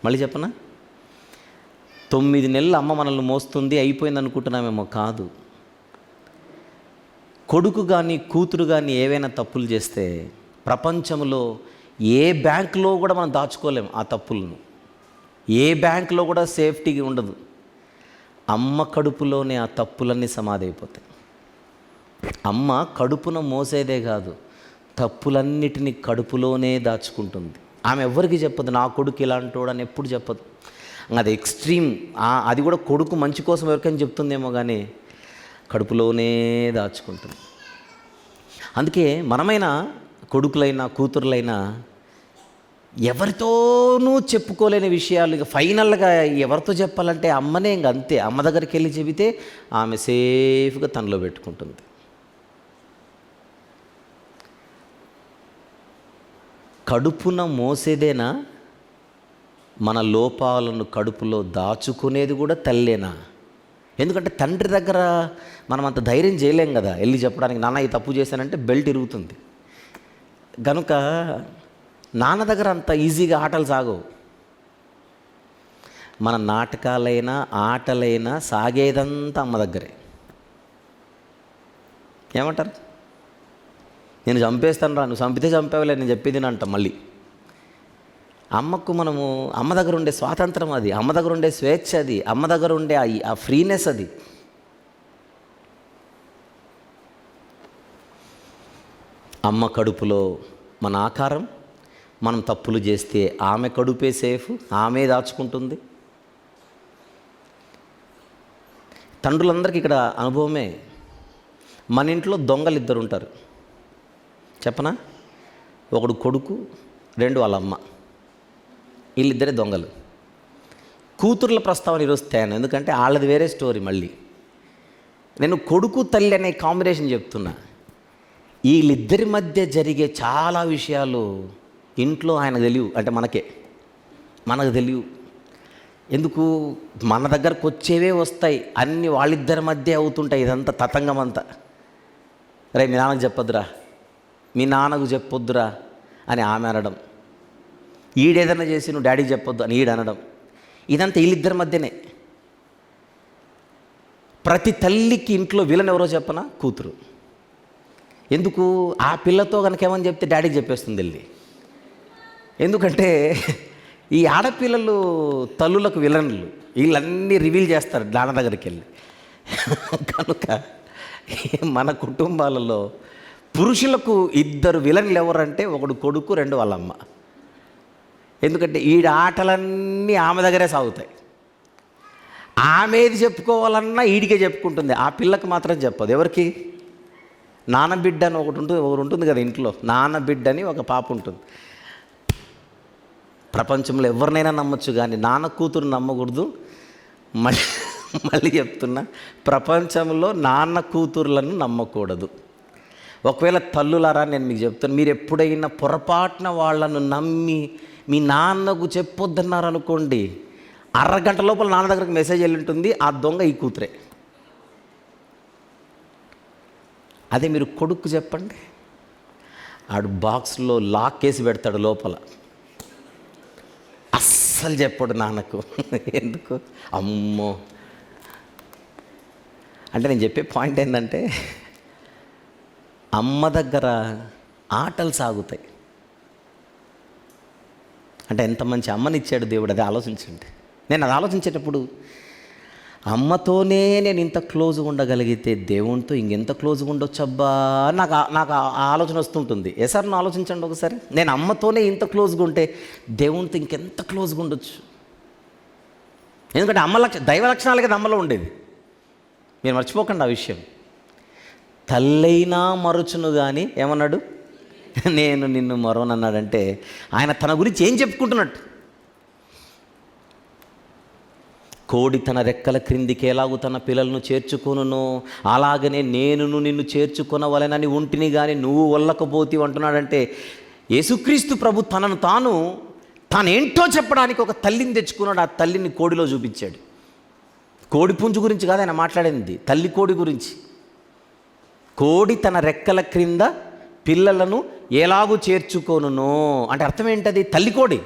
మళ్ళీ చెప్పనా? 9 నెలలు అమ్మ మనల్ని మోస్తుంది, అయిపోయింది అనుకుంటున్నామేమో. కాదు. కొడుకు కానీ కూతురు కానీ ఏవైనా తప్పులు చేస్తే ప్రపంచంలో ఏ బ్యాంకులో కూడా మనం దాచుకోలేము ఆ తప్పులను. ఏ బ్యాంకులో కూడా సేఫ్టీగా ఉండదు. అమ్మ కడుపులోనే ఆ తప్పులన్నీ సమాధి అయిపోతాయి. అమ్మ కడుపున మోసేదే కాదు, తప్పులన్నిటినీ కడుపులోనే దాచుకుంటుంది. ఆమె ఎవరికి చెప్పదు నా కొడుకు ఇలాంటోడు అని ఎప్పుడు చెప్పదు. అది ఎక్స్ట్రీమ్. అది కూడా కొడుకు మంచి కోసం ఎవరికైనా చెప్తుందేమో కానీ కడుపులోనే దాచుకుంటుంది. అందుకే మనమైనా కొడుకులైనా కూతురులైనా ఎవరితోనూ చెప్పుకోలేని విషయాలు ఇక ఫైనల్గా ఎవరితో చెప్పాలంటే అమ్మనే. ఇంక అంతే. అమ్మ దగ్గరికి వెళ్ళి చెబితే ఆమె సేఫ్గా తనలో పెట్టుకుంటుంది. కడుపున మోసేదేనా? మన లోపాలను కడుపులో దాచుకునేది కూడా తల్లేనా? ఎందుకంటే తండ్రి దగ్గర మనం అంత ధైర్యం చేయలేం కదా వెళ్ళి చెప్పడానికి. నాన్న ఈ తప్పు చేశానంటే బెల్ట్ ఇరుగుతుంది కనుక నాన్న దగ్గర అంత ఈజీగా ఆటలు సాగవు. మన నాటకాలైనా ఆటలైనా సాగేదంతా అమ్మ దగ్గరే. ఏమంటారు? నేను చంపేస్తాను రా, నువ్వు చంపితే చంపేవలే, నేను చెప్పేది అంట. మళ్ళీ అమ్మకు మనము అమ్మ దగ్గర ఉండే స్వాతంత్రం అది, అమ్మ దగ్గర ఉండే స్వేచ్ఛ అది, అమ్మ దగ్గర ఉండే ఆ ఫ్రీనెస్ అది. అమ్మ కడుపులో మన ఆకారం. మనం తప్పులు చేస్తే ఆమె కడుపే సేఫ్, ఆమె దాచుకుంటుంది. తండ్రులందరికీ ఇక్కడ అనుభవమే. మన ఇంట్లో దొంగలు 2 ఉంటారు చెప్పనా? ఒకడు కొడుకు, 2 వాళ్ళ అమ్మ. వీళ్ళిద్దరే దొంగలు. కూతుర్ల ప్రస్తావన ఈరోజు తేను, ఎందుకంటే వాళ్ళది వేరే స్టోరీ. మళ్ళీ నేను కొడుకు తల్లి అనే కాంబినేషన్ చెప్తున్నా. వీళ్ళిద్దరి మధ్య జరిగే చాలా విషయాలు ఇంట్లో ఆయనకు తెలియవు, అంటే మనకు తెలియవు. ఎందుకు? మన దగ్గరకు వచ్చేవే వస్తాయి, అన్నీ వాళ్ళిద్దరి మధ్య అవుతుంటాయి. ఇదంతా తతంగం అంతా. రే మీ నాన్నకు చెప్పొద్దురా, మీ నాన్నకు చెప్పొద్దురా అని ఆమె అనడం, ఈడేదన్నా చేసి నువ్వు డాడీకి చెప్పొద్దు అని ఈడు అనడం. ఇదంతా వీళ్ళిద్దరి మధ్యనే. ప్రతి తల్లికి ఇంట్లో విలన్ ఎవరో చెప్పనా? కూతురు. ఎందుకు? ఆ పిల్లతో కనుక ఏమని చెప్తే డాడీకి చెప్పేస్తుంది వెళ్ళి. ఎందుకంటే ఈ ఆడపిల్లలు తల్లులకు విలన్లు, వీళ్ళన్నీ రివీల్ చేస్తారు నాన్న దగ్గరికి వెళ్ళి. కనుక మన కుటుంబాలలో పురుషులకు 2 విలన్లు ఎవరంటే, ఒకడు కొడుకు, 2 వాళ్ళ అమ్మ. ఎందుకంటే ఈడ ఆటలన్నీ ఆమె దగ్గరే సాగుతాయి. ఆమెది చెప్పుకోవాలన్నా ఈడికే చెప్పుకుంటుంది, ఆ పిల్లకు మాత్రం చెప్పదు. ఎవరికి? నాన్న బిడ్డ అని ఒకటి ఉంటుంది కదా ఇంట్లో. నాన్న బిడ్డ అని ఒక పాప ఉంటుంది. ప్రపంచంలో ఎవరినైనా నమ్మొచ్చు కానీ నాన్న కూతురు నమ్మకూడదు. మళ్ళీ చెప్తున్నా, ప్రపంచంలో నాన్న కూతుర్లను నమ్మకూడదు. ఒకవేళ తల్లులారా నేను మీకు చెప్తాను, మీరు ఎప్పుడైనా పొరపాటున వాళ్ళను నమ్మి మీ నాన్నకు చెప్పొద్దన్నారనుకోండి, అరగంట లోపల నాన్న దగ్గరకు మెసేజ్ వెళ్ళి ఉంటుంది, ఆ దొంగ ఈ కూతురే. అదే మీరు కొడుకు చెప్పండి, ఆడు బాక్స్లో లాక్ వేసి పెడతాడు లోపల, అస్సలు చెప్పాడు నాన్నకు. ఎందుకు? అమ్మో. అంటే నేను చెప్పే పాయింట్ ఏంటంటే, అమ్మ దగ్గర ఆటలు సాగుతాయి. అంటే ఎంత మంచి అమ్మనిచ్చాడు దేవుడు, అది ఆలోచించండి. నేను అది ఆలోచించేటప్పుడు అమ్మతోనే నేను ఇంత క్లోజ్గా ఉండగలిగితే దేవునితో ఇంకెంత క్లోజ్గా ఉండొచ్చు అబ్బా, నాకు ఆ ఆలోచన వస్తుంటుంది. సార్ ఆలోచించండి ఒకసారి, నేను అమ్మతోనే ఇంత క్లోజ్గా ఉంటే దేవునితో ఇంకెంత క్లోజ్గా ఉండొచ్చు. ఎందుకంటే దైవ లక్షణాలు కదా అమ్మలో ఉండేది. మీరు మర్చిపోకండి ఆ విషయం. తల్లైనా మరుచును కానీ ఏమన్నాడు, నేను నిన్ను మరోనన్నాడంటే ఆయన తన గురించి ఏం చెప్పుకుంటున్నట్టు. కోడి తన రెక్కల క్రిందికి ఎలాగూ తన పిల్లలను చేర్చుకొనునో అలాగనే నేనును నిన్ను చేర్చుకొనవలెనని ఉంటిని కానీ నువ్వు వల్లకపోతీవి అంటున్నాడంటే, యేసుక్రీస్తు ప్రభు తనను తానేంటో చెప్పడానికి ఒక తల్లిని తెచ్చుకున్నాడు. ఆ తల్లిని కోడిలో చూపించాడు. కోడి పుంజు గురించి కాదు ఆయన మాట్లాడింది, తల్లి కోడి గురించి. కోడి తన రెక్కల క్రింద పిల్లలను ఎలాగూ చేర్చుకొనునో అంటే అర్థం ఏంటది? తల్లి కోడి.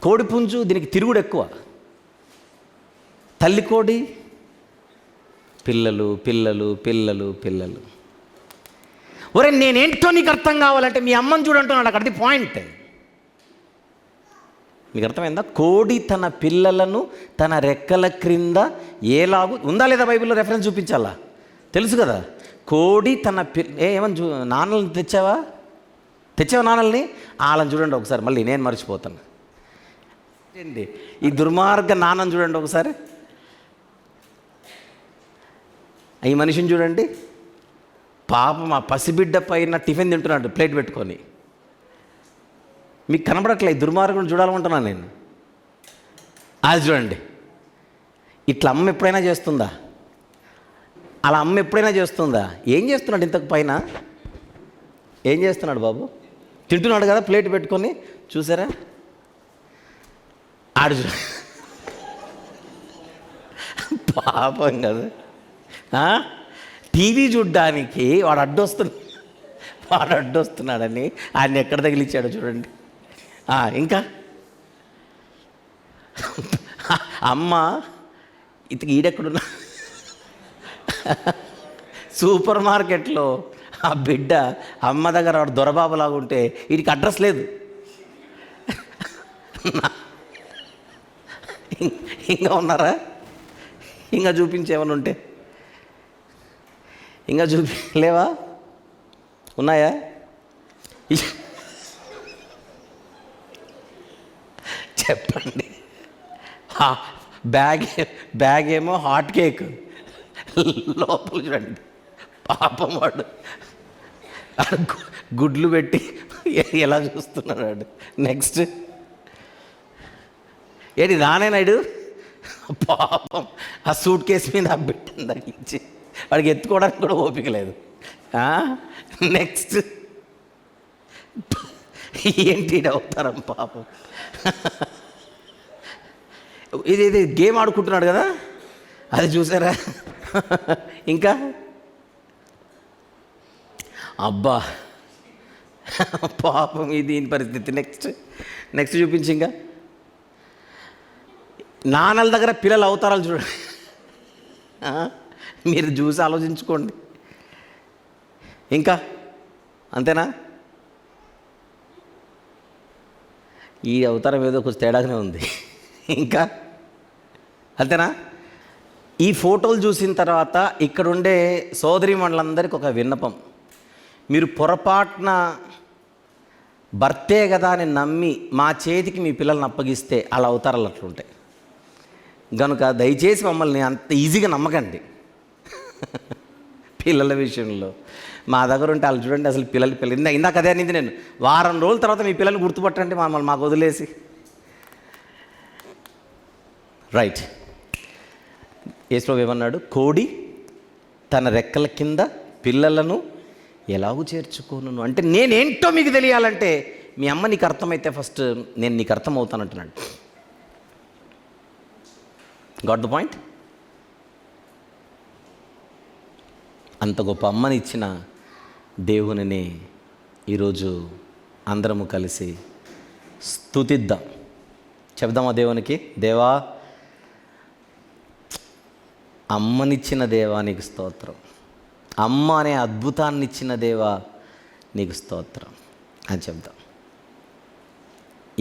కోడి పుంజు దీనికి తిరుగుడు ఎక్కువ. తల్లి కోడి పిల్లలు పిల్లలు పిల్లలు పిల్లలు. ఒరే నేనేంటో నీకు అర్థం కావాలంటే మీ అమ్మని చూడంటున్నాడు అక్కడ. అది పాయింట్. మీకు అర్థమైందా? కోడి తన పిల్లలను తన రెక్కల క్రింద ఏలాగు ఉందా లేదా బైబిల్లో రెఫరెన్స్ చూపించాలా? తెలుసు కదా. కోడి తన ఏమని నాన్నల్ని తెచ్చావా నాన్నల్ని? వాళ్ళని చూడండి ఒకసారి, మళ్ళీ నేను మర్చిపోతాను. ఈ దుర్మార్గ నాన్నని చూడండి ఒకసారి. ఈ మనిషిని చూడండి, పాపం ఆ పసిబిడ్డ పైన టిఫిన్ తింటున్నాడు ప్లేట్ పెట్టుకొని. మీకు కనబడట్లే ఈ దుర్మార్గుని చూడాలనుకుంటున్నాను నేను. అది చూడండి. ఇట్లా అమ్మ ఎప్పుడైనా చేస్తుందా? అలా అమ్మ ఎప్పుడైనా చేస్తుందా? ఏం చేస్తున్నాడు ఇంతకు పైన? ఏం చేస్తున్నాడు బాబు? తింటున్నాడు కదా ప్లేట్ పెట్టుకొని. చూసారా? ఆడు పాపం కదా. టీవీ చూడ్డానికి వాడు అడ్డొస్తున్నాడని ఆయన ఎక్కడ తగిలిచ్చాడో చూడండి. ఇంకా అమ్మ ఈడెక్కడున్నా సూపర్ మార్కెట్లో ఆ బిడ్డ అమ్మ దగ్గర వాడు దొరబాబులాగా ఉంటే వీడికి అడ్రస్ లేదు. ఇంకా ఉన్నారా? ఇంకా చూపించేమని ఉంటే ఇంకా లేవా? ఉన్నాయా? చెప్పండి. బ్యాగ్ ఏమో హాట్ కేక్, లోపల చూడండి పాపం వాడు గుడ్లు పెట్టి ఎలా చూస్తున్నాడు. నెక్స్ట్ ఏంటి నానేనాయుడు పాపం ఆ సూట్ కేసు మీద పెట్టింది తగ్గించి వాడికి ఎత్తుకోవడానికి కూడా ఓపిక లేదు. నెక్స్ట్ ఏంటి అవుతారం పాపం. ఇది గేమ్ ఆడుకుంటున్నాడు కదా, అది చూసారా? ఇంకా అబ్బా పాపం దీని పరిస్థితి. నెక్స్ట్ చూపించి. ఇంకా నాన్నల దగ్గర పిల్లలు అవతారాలు చూడండి. మీరు చూసి ఆలోచించుకోండి. ఇంకా అంతేనా? ఈ అవతారం ఏదో కొంచెం తేడాగానే ఉంది. ఇంకా అంతేనా? ఈ ఫోటోలు చూసిన తర్వాత ఇక్కడుండే సోదరీమణులందరికీ ఒక విన్నపం. మీరు పొరపాటున భర్తే కదా అని నమ్మి మా చేతికి మీ పిల్లల్ని అప్పగిస్తే అలా అవతారాలు అట్లుంటాయి. కనుక దయచేసి మమ్మల్ని అంత ఈజీగా నమ్మకండి పిల్లల విషయంలో. మా దగ్గర ఉంటే వాళ్ళు చూడండి అసలు పిల్లలు ఇందాక అదే అనేది నేను. వారం రోజుల తర్వాత మీ పిల్లల్ని గుర్తుపట్టండి మమ్మల్ని మాకు వదిలేసి. రైట్. యేసుప్రభువు ఏమన్నాడు? కోడి తన రెక్కల కింద పిల్లలను ఎలాగూ చేర్చుకోను అంటే నేనేంటో మీకు తెలియాలంటే మీ అమ్మ నీకు అర్థమైతే ఫస్ట్ నేను నీకు అర్థమవుతానంటున్నాడు. Got the point? అంత గొప్ప అమ్మని ఇచ్చిన దేవునిని ఈరోజు అందరము కలిసి స్తుతిద్దాం. చెప్దామా దేవునికి, దేవా అమ్మనిచ్చిన దేవా నీకు స్తోత్రం, అమ్మ అనే అద్భుతాన్ని ఇచ్చిన దేవా నీకు స్తోత్రం అని చెప్దాం.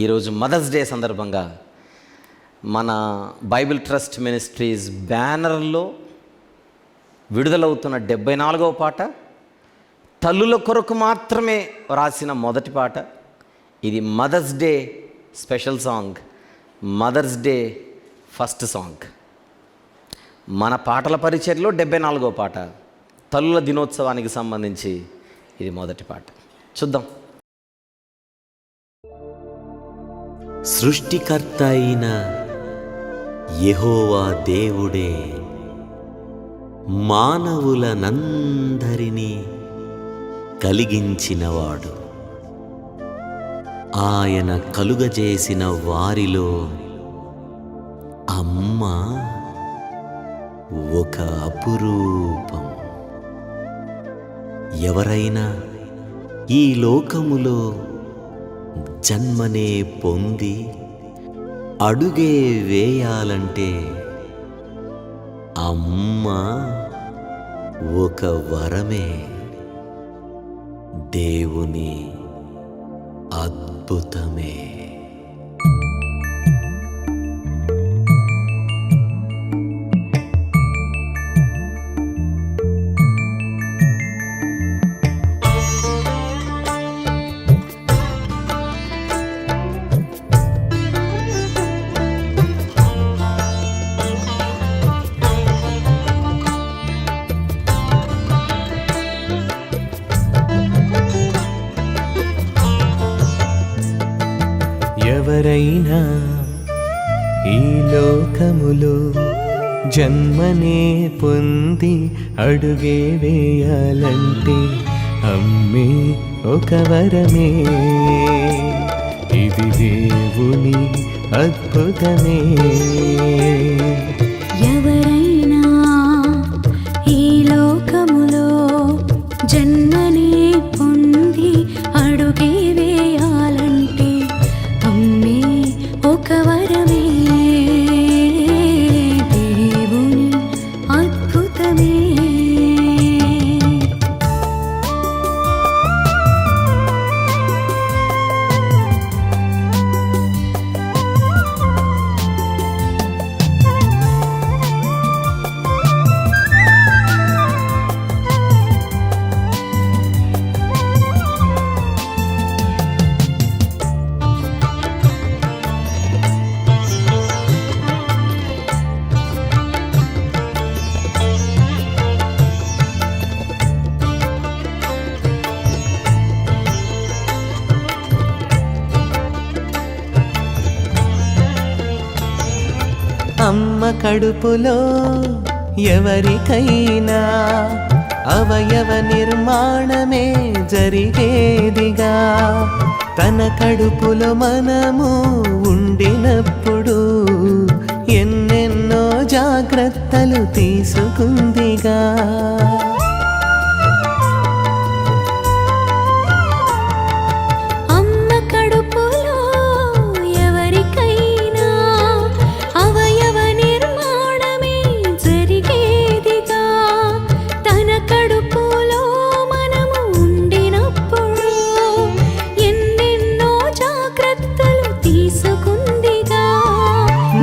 ఈరోజు మదర్స్ డే సందర్భంగా మన బైబిల్ ట్రస్ట్ మినిస్ట్రీస్ బ్యానర్లో విడుదలవుతున్న 74వ పాట తల్లుల కొరకు మాత్రమే రాసిన మొదటి పాట. ఇది mother's day special song, mother's day first song. మన పాటల పరిచర్లో 74వ పాట, తల్లుల దినోత్సవానికి సంబంధించి ఇది మొదటి పాట. చూద్దాం. సృష్టికర్త అయిన యెహోవా దేవుడే మానవులనందరినీ కలిగించినవాడు. ఆయన కలుగజేసిన వారిలో అమ్మ ఒక అపురూపం. ఎవరైనా ఈ లోకములో జన్మనే పొంది అడుగే వేయాలంటే అమ్మ ఒక వరమే, దేవుని అద్భుతమే. ఎవరైనా ఈ లోకములో జన్మనే పొంది అడుగే వేయాలంటే అమ్మే ఒక వరమే, ఇది దేవుని అద్భుతమే. ఎవరైనా ఈ లోకములో జన్మనే పొంది అడుగే వేయాలంటే అమ్మే ఒక వరమే, దేవుని అద్భుతమే. అమ్మ కడుపులో ఎవరికైనా అవయవ నిర్మాణమే జరిగేదిగా. తన కడుపులో మనము ఉండినప్పుడు ఎన్నెన్నో జాగ్రత్తలు తీసుకుందిగా.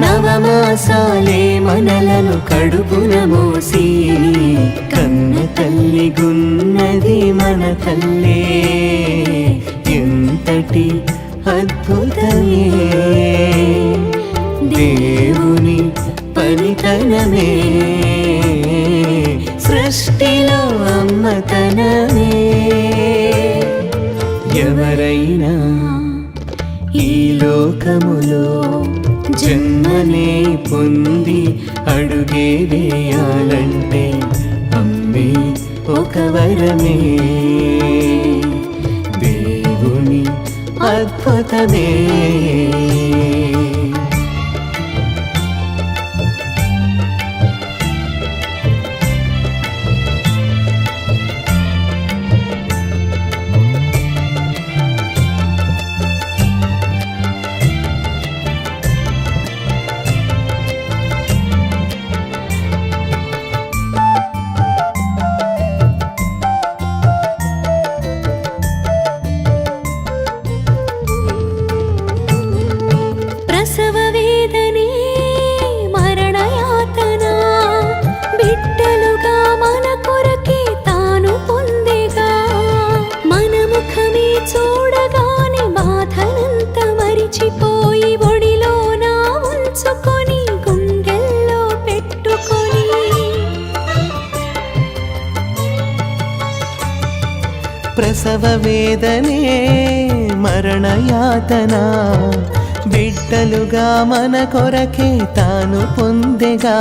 నవమాసాలే మనలను కడుపున మోసి కన్న తల్లి గున్నది మన తల్లే, ఎంతటి అద్భుతమే, దేవుని పనితనమే, సృష్టిలో అమ్మతనమే. ఎవరైనా ఈ లోకములో జన్మనే పొంది అడుగే వేయాలంటే అమ్మే ఒక వరమే, దేవుని అద్భుతమే. మరచిపోయి ఒడిలోన ఉంచుకొని గుండెల్లో పెట్టుకొని ప్రసవ వేదనే మరణయాతన బిడ్డలుగా మన కొరకే తాను పొందెగా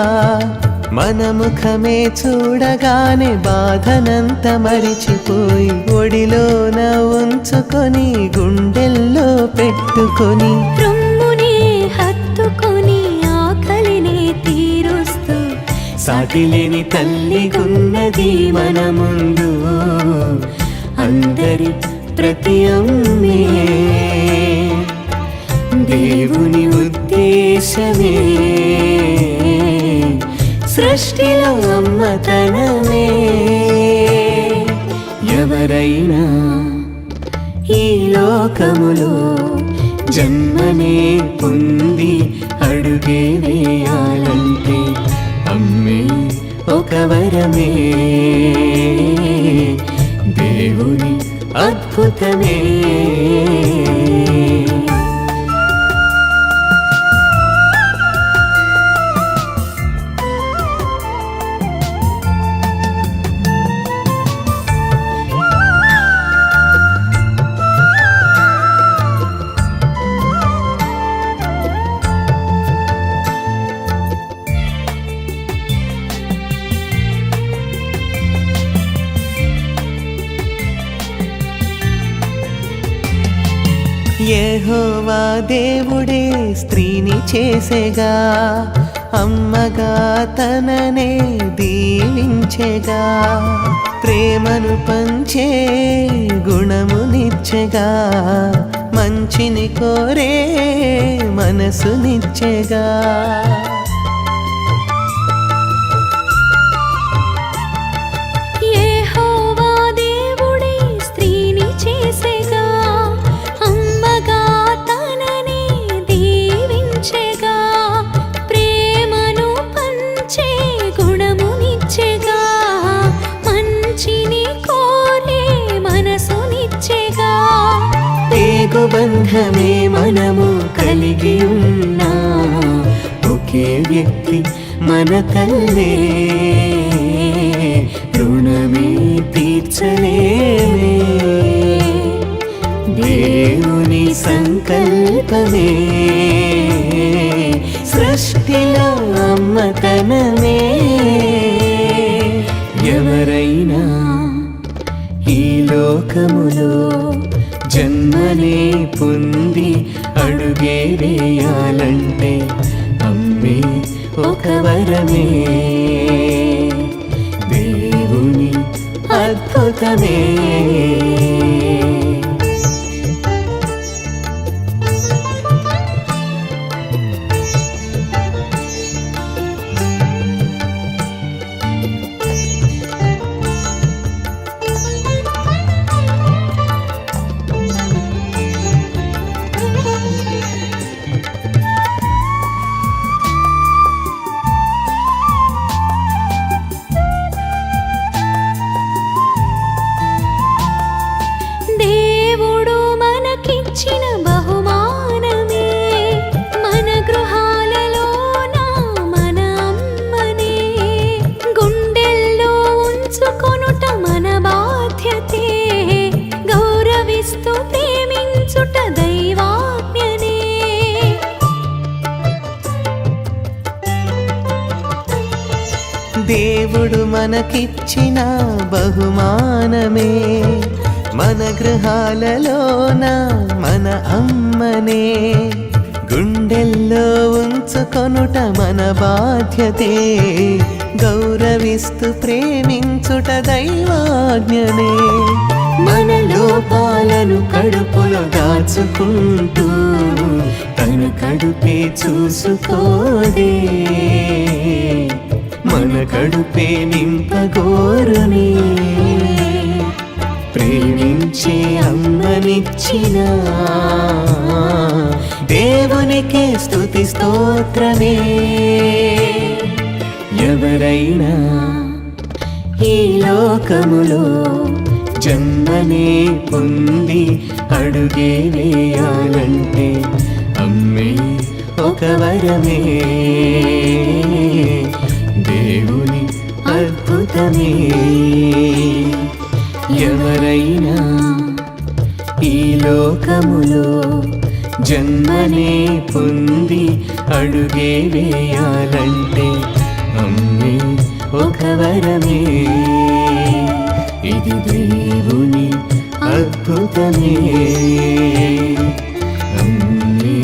మన ముఖమే చూడగానే బాధనంత మరిచిపోయి ఒడిలోన ఉంచుకొని గుండెల్లో పెట్టుకొని రొమ్మునే హత్తుకొని ఆకలినే తీరుస్తూ సాటిలేని తల్లిగున్నది మన ముందు అందరి ప్రతి అమ్మే దేవుని ఉద్దేశమే సృష్టిలో అమ్మతనమే ఎవరైనా ఈ లోకములో జన్మనే పొంది అడుగే వేయాలంటే అమ్మే ఒక వరమే దేవుని అద్భుతమే యెహోవా దేవుడే స్త్రీని చేసేగా అమ్మగా తననే దీవించెగా ప్రేమను పంచే గుణమునిచ్చెగా మంచిని కోరే మనసునిచ్చెగా యెహోవా దేవుడే స్త్రీని చేసెగా అమ్మగా తనని దీవించెగా ప్రేమను పంచే గుణమునిచ్చెగా మంచిని కోరే మనసునిచ్చెగా పేగు బంధమే మనము కలిగి ఉన్నా ఒకే వ్యక్తి మన తల్లే రుణమే తీర్చలేమే దేవుని సంకల్పమే సృష్టిలో అమ్మతనమే ఎవరైనా ఈ లోకములో జన్మనే పొంది అడుగే వేయాలంటే అమ్మే ఒక వరమే దేవుని అద్భుతమే దేవుడు మనకిచ్చిన బహుమానమే మన గృహాలలోన మన అమ్మనే గుండెల్లో ఉంచుకొనుట మన బాధ్యతే గౌరవిస్తూ ప్రేమించుట దైవాజ్ఞనే దేవుడు మనకిచ్చిన బహుమానమే మన గృహాలలోన మన అమ్మనే గుండెల్లో ఉంచుకొనుట మన బాధ్యతే గౌరవిస్తూ ప్రేమించుట దైవాజ్ఞనే మన లోపాలను కడుపులో దాచుకుంటూ తన కడుపే చూసుకోదే మన కడుపే నింపగోరునే ప్రేమించే అమ్మనిచ్చిన దేవునికే స్తుతి స్తోత్రమే ఎవరైనా ఈ లోకములో జన్మనే పొంది అడుగే వేయాలంటే అమ్మే ఒక వరమే, దేవుని అద్భుతమే. ఎవరైనా ఈ లోకములో జన్మనే పొంది అడుగే వేయాలంటే అమ్మే ఒక వరమే. ఇది దేవుని అద్భుతమే. అమ్మే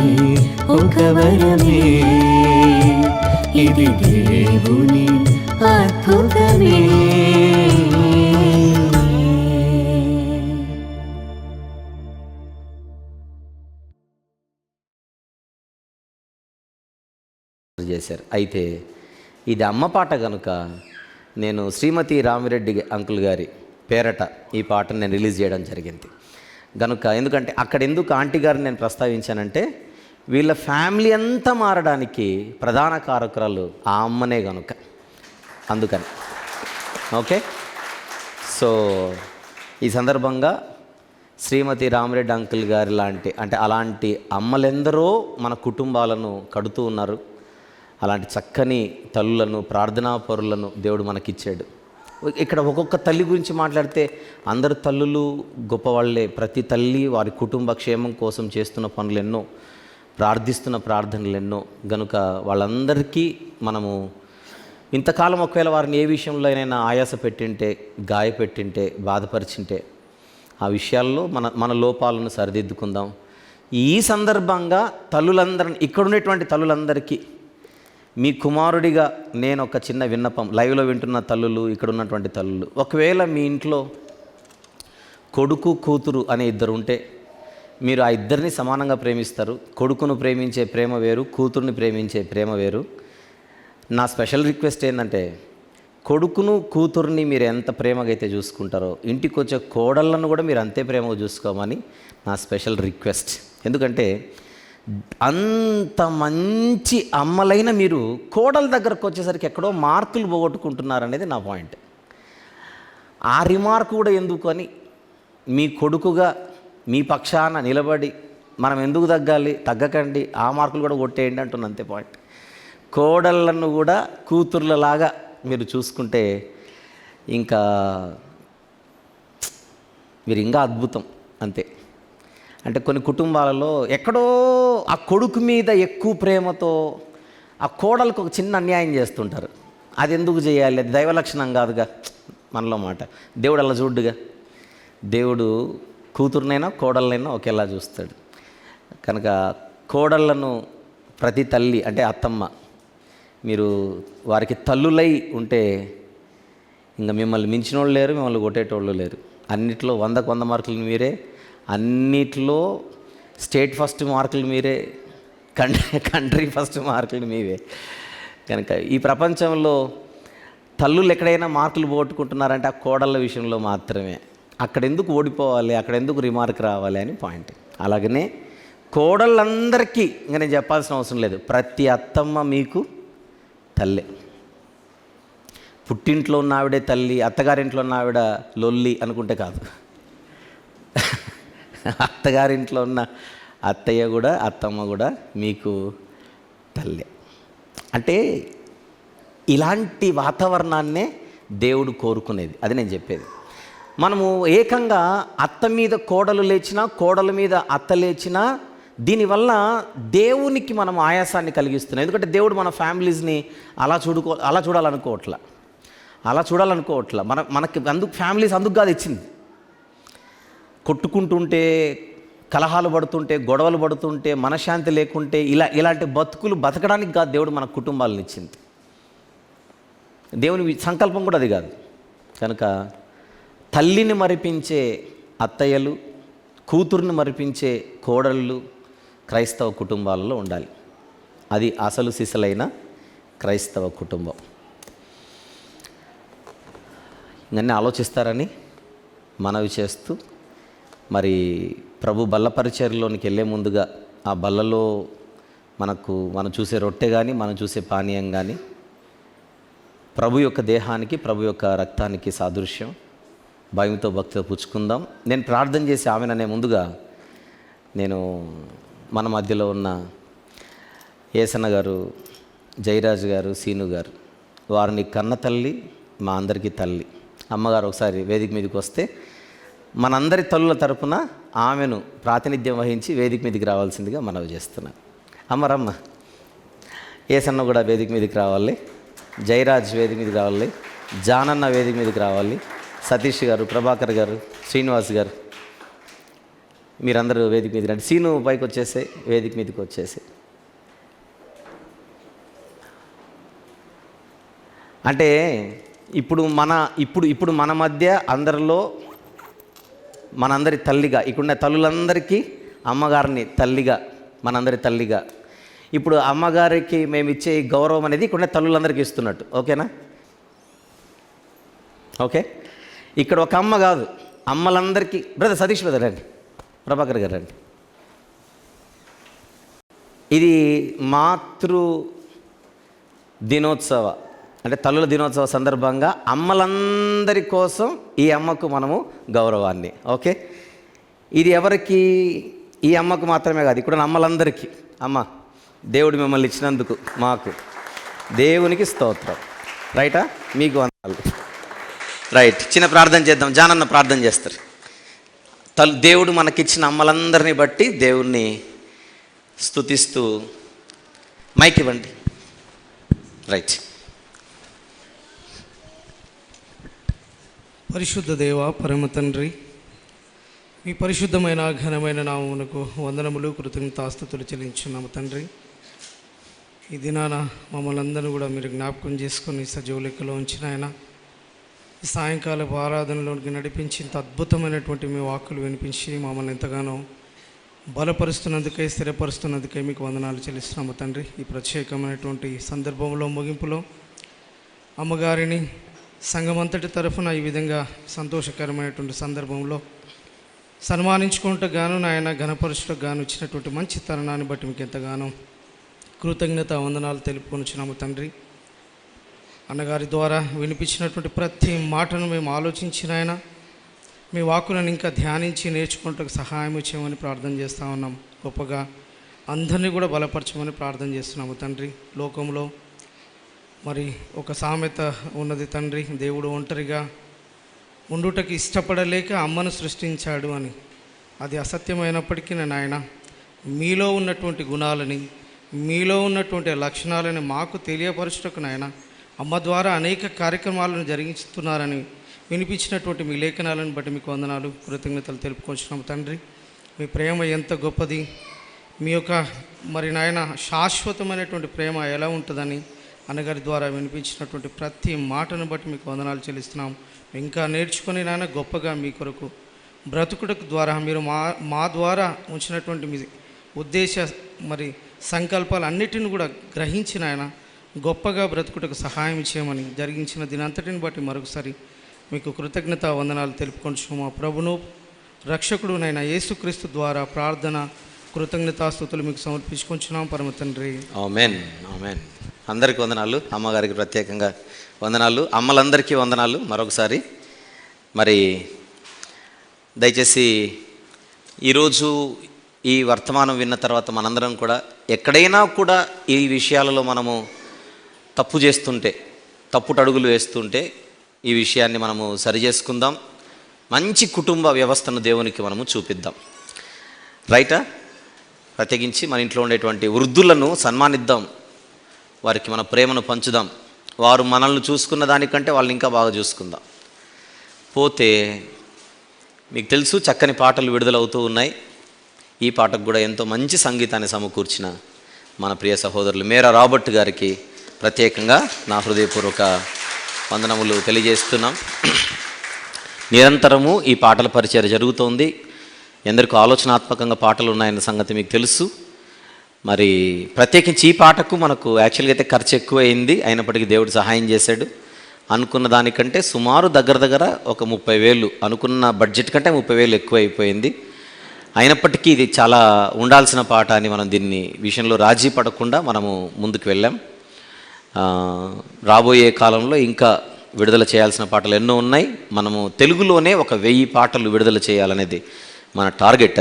ఒక వరమే, ఇది దేవుని అద్భుతమే. చేశారు. అయితే ఇది అమ్మ పాట కనుక నేను శ్రీమతి రామిరెడ్డి అంకుల్ గారి పేరట ఈ పాటను నేను రిలీజ్ చేయడం జరిగింది కనుక. ఎందుకంటే అక్కడ ఎందుకు ఆంటీ గారిని నేను ప్రస్తావించానంటే వీళ్ళ ఫ్యామిలీ అంతా మారడానికి ప్రధాన కారకురాలు ఆ అమ్మనే కనుక, అందుకని. ఓకే, సో ఈ సందర్భంగా శ్రీమతి రామిరెడ్డి అంకుల్ గారి అలాంటి అమ్మలెందరో మన కుటుంబాలను కడుతూ ఉన్నారు. అలాంటి చక్కని తల్లులను, ప్రార్థనాపరులను దేవుడు మనకిచ్చాడు. ఇక్కడ ఒక్కొక్క తల్లి గురించి మాట్లాడితే అందరు తల్లులు గొప్పవాళ్లే. ప్రతి తల్లి వారి కుటుంబ క్షేమం కోసం చేస్తున్న పనులు ఎన్నో, ప్రార్థిస్తున్న ప్రార్థనలు ఎన్నో. గనుక వాళ్ళందరికీ మనము ఇంతకాలం ఒకవేళ వారిని ఏ విషయంలో అయినా ఆయాస పెట్టింటే, గాయపెట్టింటే, బాధపరిచింటే ఆ విషయాల్లో మన లోపాలను సరిదిద్దుకుందాం. ఈ సందర్భంగా తల్లులందరినీ, ఇక్కడున్నటువంటి తల్లులందరికీ మీ కుమారుడిగా నేను ఒక చిన్న విన్నపం, లైవ్లో వింటున్న తల్లులు, ఇక్కడ ఉన్నటువంటి తల్లులు, ఒకవేళ మీ ఇంట్లో కొడుకు కూతురు అనే ఇద్దరు ఉంటే మీరు ఆ ఇద్దరిని సమానంగా ప్రేమిస్తారు. కొడుకును ప్రేమించే ప్రేమ వేరు, కూతుర్ని ప్రేమించే ప్రేమ వేరు. నా స్పెషల్ రిక్వెస్ట్ ఏంటంటే కొడుకును కూతుర్ని మీరు ఎంత ప్రేమగా అయితే చూసుకుంటారో ఇంటికి వచ్చే కోడళ్ళను కూడా మీరు అంతే ప్రేమగా చూసుకోమని నా స్పెషల్ రిక్వెస్ట్. ఎందుకంటే అంత మంచి అమ్మలైన మీరు కోడల దగ్గరకు వచ్చేసరికి ఎక్కడో మార్కులు పోగొట్టుకుంటున్నారనేది నా పాయింట్. ఆ రిమార్క్ కూడా ఎందుకు అని మీ కొడుకుగా మీ పక్షాన నిలబడి మనం ఎందుకు తగ్గకండి, ఆ మార్కులు కూడా కొట్టేయండి అంటున్న అంతే పాయింట్. కోడళ్ళను కూడా కూతుర్లలాగా మీరు చూసుకుంటే ఇంకా మీరు ఇంకా అద్భుతం అంతే. అంటే కొన్ని కుటుంబాలలో ఎక్కడో ఆ కొడుకు మీద ఎక్కువ ప్రేమతో ఆ కోడలకు ఒక చిన్న అన్యాయం చేస్తుంటారు. అది ఎందుకు చేయాలి? అది దైవ లక్షణం కాదుగా మనలో మాట. దేవుడు అలా చూడ్డుగా. దేవుడు కూతురునైనా కోడళ్ళనైనా ఒకేలా చూస్తాడు. కనుక కోడళ్ళను ప్రతి తల్లి అంటే అత్తమ్మ మీరు వారికి తల్లులై ఉంటే ఇంకా మిమ్మల్ని మించిన వాళ్ళు లేరు, మిమ్మల్ని కొట్టేటోళ్ళు లేరు. అన్నిట్లో 100కు 100 మార్కులు మీరే, అన్నిట్లో స్టేట్ ఫస్ట్ మార్కులు మీరే, కంట్రీ ఫస్ట్ మార్కులు మీవే. కనుక ఈ ప్రపంచంలో తల్లులు ఎక్కడైనా మార్కులు పోగొట్టుకుంటున్నారంటే ఆ కోడళ్ళ విషయంలో మాత్రమే. అక్కడ ఎందుకు ఓడిపోవాలి, అక్కడ ఎందుకు రిమార్క్ రావాలి అని పాయింట్. అలాగనే కోడళ్ళందరికీ ఇంకా నేను చెప్పాల్సిన అవసరం లేదు. ప్రతి అత్తమ్మ మీకు తల్లే. పుట్టింట్లో ఉన్న ఆవిడే తల్లి, అత్తగారింట్లో ఉన్న ఆవిడ లొల్లి అనుకుంటే కాదు. అత్తగారింట్లో ఉన్న అత్తయ్య కూడా అత్తమ్మ కూడా మీకు తల్లే. అంటే ఇలాంటి వాతావరణాన్నే దేవుడు కోరుకునేది. అది నేను చెప్పేది. మనము ఏకంగా అత్త మీద కోడలు లేచినా, కోడల మీద అత్త లేచినా దీనివల్ల దేవునికి మనం ఆయాసాన్ని కలిగిస్తున్నాం. ఎందుకంటే దేవుడు మన ఫ్యామిలీస్ని అలా చూడాలనుకోవట్లా. మనకి అందుకు ఫ్యామిలీస్ అందుకు కాదు ఇచ్చింది. కొట్టుకుంటుంటే, కలహాలు పడుతుంటే, గొడవలు పడుతుంటే, మనశ్శాంతి లేకుంటే ఇలాంటి బతకడానికి కాదు దేవుడు మన కుటుంబాలను ఇచ్చింది. దేవుని సంకల్పం కూడా అది కాదు. కనుక తల్లిని మరిపించే అత్తయ్యలు, కూతుర్ని మరిపించే కోడళ్ళు క్రైస్తవ కుటుంబాలలో ఉండాలి. అది అసలు సిసలైన క్రైస్తవ కుటుంబం. ఇవన్నీ ఆలోచిస్తారని మనవి చేస్తూ, మరి ప్రభు బల్ల పరిచర్యలోనికి వెళ్ళే ముందుగా ఆ బల్లలో మనం చూసే రొట్టె కానీ, మనం చూసే పానీయం కానీ ప్రభు యొక్క దేహానికి, ప్రభు యొక్క రక్తానికి సాదృశ్యం. భయంతో భక్తితో పుచ్చుకుందాం. నేను ప్రార్థన చేసి ఆమెననే ముందుగా నేను మన మధ్యలో ఉన్న ఏసన్న గారు, జయరాజు గారు, సీను గారు, వారిని కన్న తల్లి, మా అందరికీ తల్లి. అమ్మగారు ఒకసారి వేదిక మీదకి వస్తే మనందరి తల్లుల తరపున ఆమెను ప్రాతినిధ్యం వహించి వేదిక మీదకి రావాల్సిందిగా మనవి చేస్తున్నాను. అమ్మ రమ్మ. ఏసన్న కూడా వేదిక మీదకి రావాలి, జయరాజ్ వేదిక మీదకి రావాలి, జానన్న వేదిక మీదకి రావాలి, సతీష్ గారు, ప్రభాకర్ గారు, శ్రీనివాస్ గారు, మీరందరూ వేదిక మీదకి రండి. సీను పైకి వచ్చేసే, వేదిక మీదకి వచ్చేసి. అంటే ఇప్పుడు మన మధ్య అందరిలో మనందరి తల్లిగా, ఇక్కడున్న తల్లులందరికీ అమ్మగారిని తల్లిగా, మనందరి తల్లిగా ఇప్పుడు అమ్మగారికి మేము ఇచ్చే గౌరవం అనేది ఇక్కడున్న తల్లులందరికీ ఇస్తున్నట్టు. ఓకేనా? ఓకే. ఇక్కడ ఒక అమ్మ కాదు, అమ్మలందరికీ. బ్రదర్ సతీష్ బ్రదర్ రండి, ప్రభాకర్ గారు రండి. ఇది మాతృ దినోత్సవ, అంటే తల్లుల దినోత్సవ సందర్భంగా అమ్మలందరి కోసం ఈ అమ్మకు మనము గౌరవాన్ని. ఓకే. ఇది ఎవరికి? ఈ అమ్మకు మాత్రమే కాదు, ఇక్కడ అమ్మలందరికీ. అమ్మ, దేవుడు మిమ్మల్ని ఇచ్చినందుకు మాకు దేవునికి స్తోత్రం. రైటా? మీకు వందనాలు. రైట్. చిన్న ప్రార్థన చేద్దాం. జానన్న ప్రార్థన చేస్తారు. దేవుడు మనకిచ్చిన అమ్మలందరినీ బట్టి దేవుణ్ణి స్తుతిస్తూ మైక్ ఇవ్వండి. రైట్. పరిశుద్ధ దేవ, పరమ తండ్రి, మీ పరిశుద్ధమైన ఘనమైన నామమునకు వందనములు, కృతజ్ఞతాస్తుతులు చెల్లించున్నాము తండ్రి. ఈ దినాన మమ్మల్ని అందరూ కూడా మీరు జ్ఞాపకం చేసుకొని సజీవ లెక్కలో ఉంచిన ఆయన ఈ సాయంకాలపు ఆరాధనలోకి నడిపించి ఇంత అద్భుతమైనటువంటి మీ వాక్కులు వినిపించి మమ్మల్ని ఎంతగానో బలపరుస్తున్నందుకై, స్థిరపరుస్తున్నందుకై మీకు వందనాలు చెల్లిస్తున్నాము తండ్రి. ఈ ప్రత్యేకమైనటువంటి సందర్భంలో, ముగింపులో అమ్మగారిని సంఘమంతటి తరఫున ఈ విధంగా సంతోషకరమైనటువంటి సందర్భంలో సన్మానించుకుంటూ గాను, నాయన ఘనపరుచుటకు గాను ఇచ్చినటువంటి మంచి తరుణాన్ని బట్టి మీకు ఎంతగానో కృతజ్ఞత వందనాలు తెలుపుకొనిచున్నాము తండ్రి. అన్నగారి ద్వారా వినిపించినటువంటి ప్రతి మాటను మేము ఆలోచించిన ఆయన మీ వాక్కులను ఇంకా ధ్యానించి నేర్చుకుంటూ సహాయం చేయమని ప్రార్థన చేస్తూ ఉన్నాం. గొప్పగా అందరినీ కూడా బలపరచమని ప్రార్థన చేస్తున్నాము తండ్రి. లోకంలో మరి ఒక సామెత ఉన్నది తండ్రి, దేవుడు ఒంటరిగా ఉండుటకి ఇష్టపడలేక అమ్మను సృష్టించాడు అని. అది అసత్యమైనప్పటికీ నాయన, మీలో ఉన్నటువంటి గుణాలని, మీలో ఉన్నటువంటి లక్షణాలని మాకు తెలియపరచుటకు నాయన అమ్మ ద్వారా అనేక కార్యక్రమాలను జరిగిస్తున్నారని వినిపించినటువంటి మీ లేఖనాలను బట్టి మీకు వందనాలు, కృతజ్ఞతలు తెలుపుకొచ్చున్నాము తండ్రి. మీ ప్రేమ ఎంత గొప్పది, మీ యొక్క మరి నాయన శాశ్వతమైనటువంటి ప్రేమ ఎలా ఉంటుందని అన్నగారి ద్వారా వినిపించినటువంటి ప్రతి మాటను బట్టి మీకు వందనాలు చెల్లిస్తున్నాం. ఇంకా నేర్చుకొని నాయన గొప్పగా మీ కొరకు బ్రతుకుటకు ద్వారా మీరు మా ద్వారా ఉంచినటువంటి మీ ఉద్దేశ మరి సంకల్పాలు అన్నిటిని కూడా గ్రహించిన ఆయన గొప్పగా బ్రతుకుటకు సహాయం చేయమని జరిగించిన దినంతటిని బట్టి మరొకసారి మీకు కృతజ్ఞత వందనాలు తెలుపుకొంచు. మా ప్రభును రక్షకుడు నైనా యేసుక్రీస్తు ద్వారా ప్రార్థన, కృతజ్ఞతాస్తుతులు మీకు సమర్పించుకుంటున్నాం పరమ తండ్రి. ఆమేన్. ఆమేన్. అందరికీ వందనాలు, అమ్మగారికి ప్రత్యేకంగా వందనాలు, అమ్మలందరికీ వందనాలు మరొకసారి. మరి దయచేసి ఈరోజు ఈ వర్తమానం విన్న తర్వాత మనందరం కూడా ఎక్కడైనా కూడా ఈ విషయాలలో మనము తప్పు చేస్తుంటే, తప్పుటడుగులు వేస్తుంటే ఈ విషయాన్ని మనము సరి చేసుకుందాం. మంచి కుటుంబ వ్యవస్థను దేవునికి మనము చూపిద్దాం. రైటా? ప్రత్యేకించి మన ఇంట్లో ఉండేటువంటి వృద్ధులను సన్మానిద్దాం, వారికి మన ప్రేమను పంచుదాం. వారు మనల్ని చూసుకున్న దానికంటే వాళ్ళని ఇంకా బాగా చూసుకుందాం. పోతే మీకు తెలుసు, చక్కని పాటలు విడుదలవుతూ ఉన్నాయి. ఈ పాటకు కూడా ఎంతో మంచి సంగీతాన్ని సమకూర్చిన మన ప్రియ సహోదరులు మేరా రాబర్ట్ గారికి ప్రత్యేకంగా నా హృదయపూర్వక వందనములు తెలియజేస్తున్నాం. నిరంతరము ఈ పాటల పరిచయం జరుగుతోంది. ఎందరికో ఆలోచనాత్మకంగా పాటలు ఉన్నాయన్న సంగతి మీకు తెలుసు. మరి ప్రత్యేకించి ఈ పాటకు మనకు యాక్చువల్గా అయితే ఖర్చు ఎక్కువైంది, అయినప్పటికీ దేవుడు సహాయం చేశాడు. అనుకున్న దానికంటే సుమారు దగ్గర ఒక 30,000, అనుకున్న బడ్జెట్ కంటే 30,000 ఎక్కువ అయిపోయింది. అయినప్పటికీ ఇది చాలా ఉండాల్సిన పాట అని మనం దీన్ని విషయంలో రాజీ పడకుండా మనము ముందుకు వెళ్ళాం. రాబోయే కాలంలో ఇంకా విడుదల చేయాల్సిన పాటలు ఎన్నో ఉన్నాయి. మనము తెలుగులోనే ఒక 1000 పాటలు విడుదల చేయాలనేది మన టార్గెట్.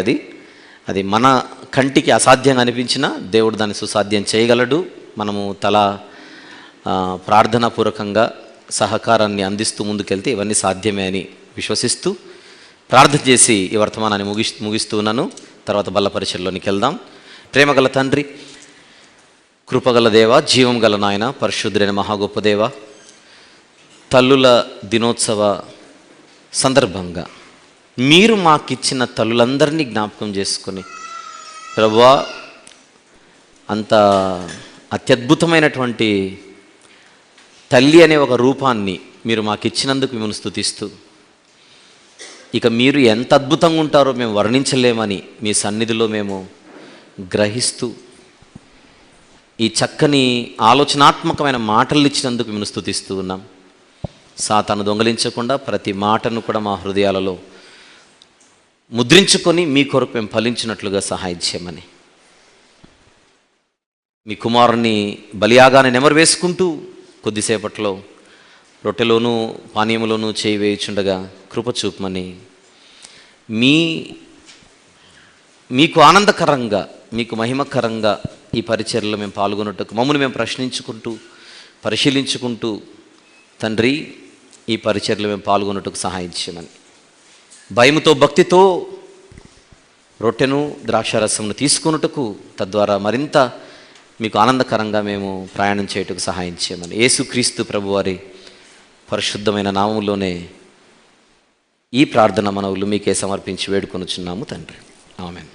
అది మన కంటికి అసాధ్యంగా అనిపించినా దేవుడు దాన్ని సుసాధ్యం చేయగలడు. మనము ప్రార్థనాపూర్వకంగా సహకారాన్ని అందిస్తూ ముందుకెళ్తే ఇవన్నీ సాధ్యమే అని విశ్వసిస్తూ ప్రార్థన చేసి ఈ వర్తమానాన్ని ముగిస్తూ ఉన్నాను. తర్వాత బల్ల పరిచయలోనికి వెళ్దాం. ప్రేమగల తండ్రి, కృపగల దేవ, జీవం గల నాయన, పరిశుద్ధుడైన మహాగొప్ప దేవ, తల్లుల దినోత్సవ సందర్భంగా మీరు మాకిచ్చిన తల్లులందరినీ జ్ఞాపకం చేసుకొని ప్రభువా, అంత అత్యద్భుతమైనటువంటి తల్లి అనే ఒక రూపాన్ని మీరు మాకిచ్చినందుకు మిమ్మల్ని స్తుతిస్తూ, ఇక మీరు ఎంత అద్భుతంగా ఉంటారో మేము వర్ణించలేమని మీ సన్నిధిలో మేము గ్రహిస్తూ ఈ చక్కని ఆలోచనాత్మకమైన మాటలు ఇచ్చినందుకు మేము స్తుతిస్తూ ఉన్నాం. సాతాను దొంగలించకుండా ప్రతి మాటను కూడా మా హృదయాలలో ముద్రించుకొని మీ కొరకు మేము ఫలించినట్లుగా సహాయం చేయమని, మీ కుమారుని బలియాగానే నెమరు వేసుకుంటూ కొద్దిసేపట్లో రొట్టెలోనూ పానీయములోనూ చేయి వేయుచుండగా కృప చూపమని, మీకు ఆనందకరంగా, మీకు మహిమకరంగా ఈ పరిచర్యలో మేము పాల్గొన్నట్టుకు మమ్మల్ని మేము ప్రశ్నించుకుంటూ పరిశీలించుకుంటూ తండ్రి ఈ పరిచర్యలో మేము పాల్గొన్నట్టుకు సహాయం చేయమని, భయముతో భక్తితో రొట్టెను ద్రాక్షారసమును తీసుకున్నట్టుకు, తద్వారా మరింత మీకు ఆనందకరంగా మేము ప్రయాణం చేయటకు సహాయం చేయమని యేసుక్రీస్తు ప్రభువారి పరిశుద్ధమైన నామములోనే ఈ ప్రార్థన మనవులు మీకే సమర్పించి వేడుకొనుచున్నాము తండ్రి. ఆమేన్.